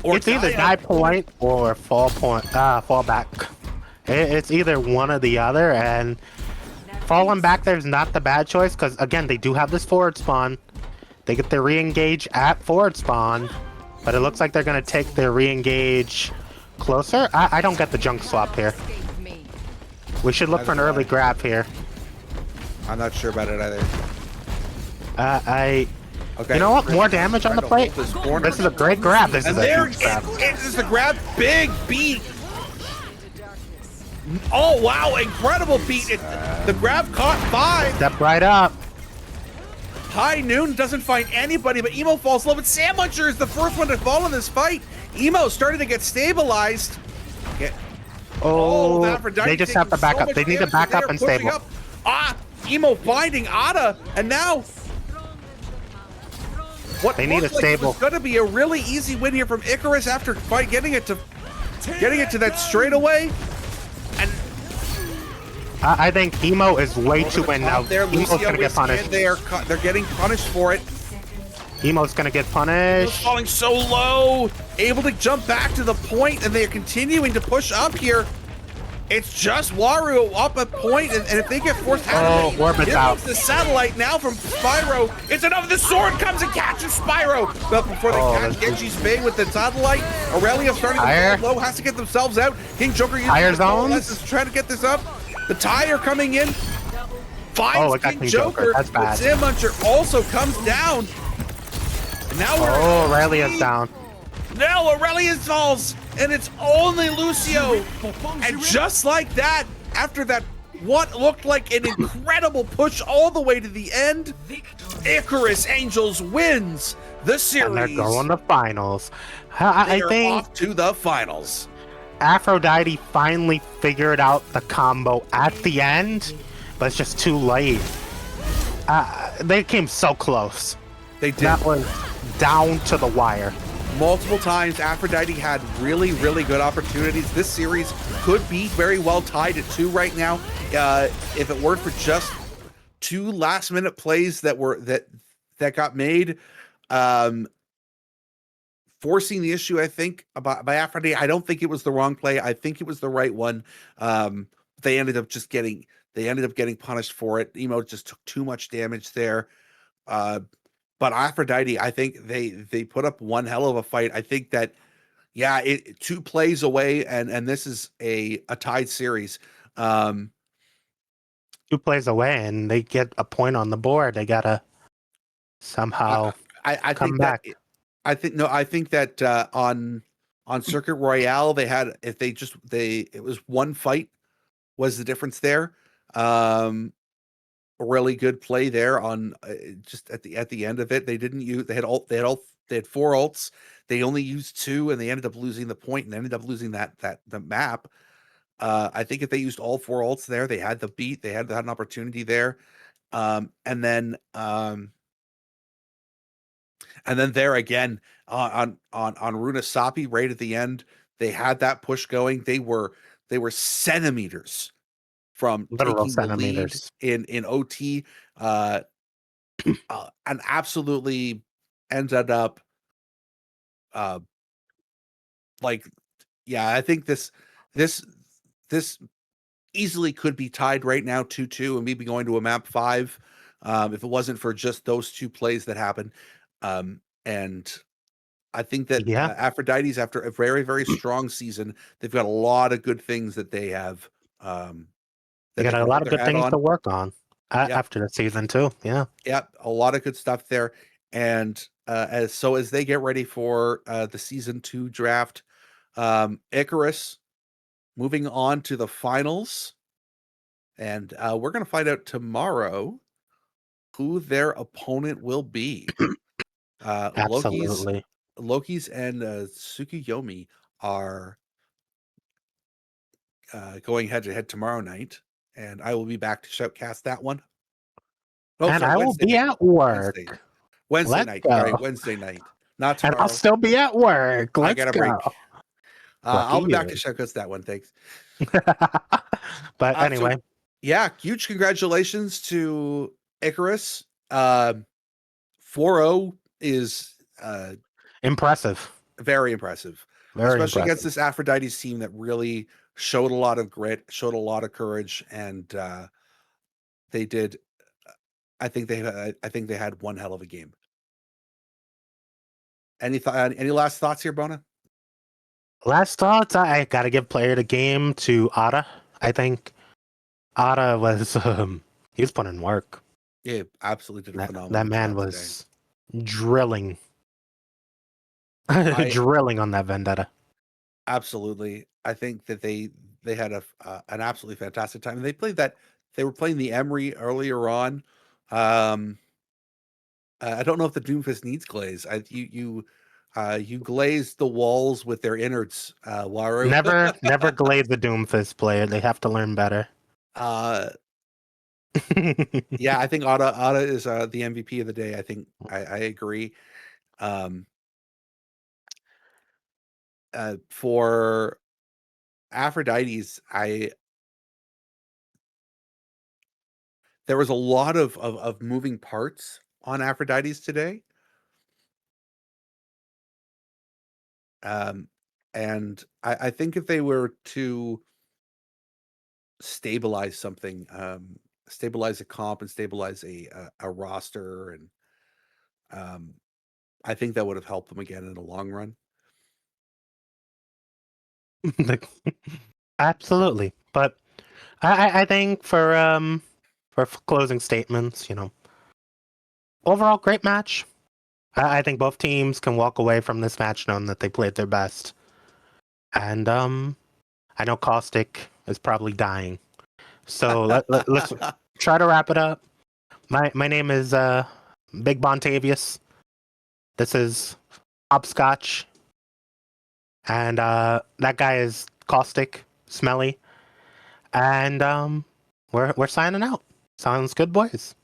Speaker 2: it's either die point or fall back. It's either one or the other, and falling back there's not the bad choice because again they do have this forward spawn. They get their re-engage at forward spawn, but it looks like they're gonna take their re-engage closer. I don't get the junk swap here. We should look for an early grab here.
Speaker 3: I'm not sure about it either. Okay.
Speaker 2: You know what? More damage on the plate. This is a great grab. This is a huge grab.
Speaker 3: This is the grab. Big beat. Oh, wow. Incredible beat. The grab caught 5.
Speaker 2: Step right up.
Speaker 3: High Noon doesn't find anybody, but Emo falls low. But Sam Muncher is the first one to fall in this fight. Emo started to get stabilized. Aphrodite
Speaker 2: they just have to back up. They need to back up and stable.
Speaker 3: Emo finding Ada, and now what
Speaker 2: they need a stable.
Speaker 3: It's going to be a really easy win here from Icarus after getting it to that straightaway. And
Speaker 2: I think Emo is way too in now. Emo's gonna get punished.
Speaker 3: They're getting punished for it.
Speaker 2: Emo's gonna get punished.
Speaker 3: Emo's falling so low, able to jump back to the point, and they are continuing to push up here. It's just Waru up a point, and if they get forced out,
Speaker 2: Orbit's out.
Speaker 3: The satellite now from Spyro. It's enough. The sword comes and catches Spyro, but before they catch Genji's Bay with the satellite, Aurelia starting to fall low, has to get themselves out. King Joker
Speaker 2: Tire zones
Speaker 3: is trying to get this up. The tire coming in finds King Joker.
Speaker 2: That's bad.
Speaker 3: Sam Muncher also comes down. And now
Speaker 2: Aurelia's down.
Speaker 3: Now Aurelius falls, and it's only Lucio. And just like that, after that, what looked like an incredible push all the way to the end, Icarus Angels wins the series.
Speaker 2: And they're going to finals.
Speaker 3: I think off to the finals.
Speaker 2: Aphrodite finally figured out the combo at the end, but it's just too late. They came so close.
Speaker 3: They did.
Speaker 2: That was down to the wire.
Speaker 3: Multiple times, Aphrodite had really, really good opportunities. This series could be very well tied at 2 right now. If it weren't for just 2 last-minute plays that got made, forcing the issue, I think, by Aphrodite. I don't think it was the wrong play. I think it was the right one. They ended up getting punished for it. Emo just took too much damage there. But Aphrodite, I think they put up one hell of a fight. I think that, 2 plays away, and this is a tied series.
Speaker 2: 2 plays away, and they get a point on the board. They gotta somehow come back.
Speaker 3: I think that on Circuit Royale they had it was 1 fight was the difference there. A really good play there on just at the end of it. They had 4 ults. They only used 2, and they ended up losing the point and ended up losing the map. I think if they used all 4 ults there, they had the beat. They had an opportunity there, and then there again on Runa Sapi right at the end, they had that push going. They were centimeters from
Speaker 2: literal
Speaker 3: taking
Speaker 2: centimeters
Speaker 3: the lead in OT, and absolutely ended up I think this easily could be tied right now 2-2 and maybe going to a map 5 if it wasn't for just those 2 plays that happened. And I think that Aphrodite's, after a very, very strong season, they've got a lot of good things that they have.
Speaker 2: They got a lot of good things to work on after the season too. Yeah,
Speaker 3: a lot of good stuff there. And as they get ready for the season 2 draft, Icarus moving on to the finals, and we're going to find out tomorrow who their opponent will be.
Speaker 2: Absolutely.
Speaker 3: Loki's and Tsukuyomi are going head to head tomorrow night, and I will be back to shoutcast that one. Oh,
Speaker 2: And
Speaker 3: sorry,
Speaker 2: I will
Speaker 3: Wednesday
Speaker 2: be
Speaker 3: night.
Speaker 2: at work.
Speaker 3: Wednesday
Speaker 2: Let's
Speaker 3: night.
Speaker 2: go.
Speaker 3: Sorry, Wednesday night. Not
Speaker 2: And
Speaker 3: tomorrow.
Speaker 2: I'll still be at work.
Speaker 3: I
Speaker 2: Let's
Speaker 3: got a
Speaker 2: go.
Speaker 3: break.
Speaker 2: Lucky
Speaker 3: I'll be back
Speaker 2: you.
Speaker 3: to shoutouts that one. Thanks.
Speaker 2: But
Speaker 3: So
Speaker 2: anyway,
Speaker 3: yeah, huge congratulations to Icarus. 4-0 is
Speaker 2: impressive.
Speaker 3: very impressive,
Speaker 2: Very
Speaker 3: especially against
Speaker 2: impressive.
Speaker 3: this Aphrodite's team that really showed a lot of grit, showed a lot of courage, and they did. I think they had one hell of a game. Any last thoughts here, Bona?
Speaker 2: Last thoughts, I gotta give player of the game to Ada. I think Ada was he was putting in work.
Speaker 3: Yeah, absolutely did a
Speaker 2: That
Speaker 3: phenomenal
Speaker 2: man
Speaker 3: job today.
Speaker 2: was drilling.
Speaker 3: I
Speaker 2: Drilling on that vendetta.
Speaker 3: absolutely. I think that they had an absolutely fantastic time. And they were playing the Emery earlier on. I don't know if the Doomfist needs glaze. You glaze the walls with their innards, Waru.
Speaker 2: Never glaze the Doomfist player. They have to learn better.
Speaker 3: Yeah, I think Ada is the MVP of the day. I think I agree. For Aphrodite's, there was a lot of moving parts on Aphrodite's today. And I think if they were to stabilize something, stabilize a comp and stabilize a roster, and I think that would have helped them again in the long run.
Speaker 2: Absolutely. But I think for closing statements, overall great match. I think both teams can walk away from this match knowing that they played their best. And I know Caustic is probably dying. So let's try to wrap it up. My name is Big Bontavious. This is Hopscotch. And that guy is Caustic, Smelly. And we're signing out. Sounds good, boys.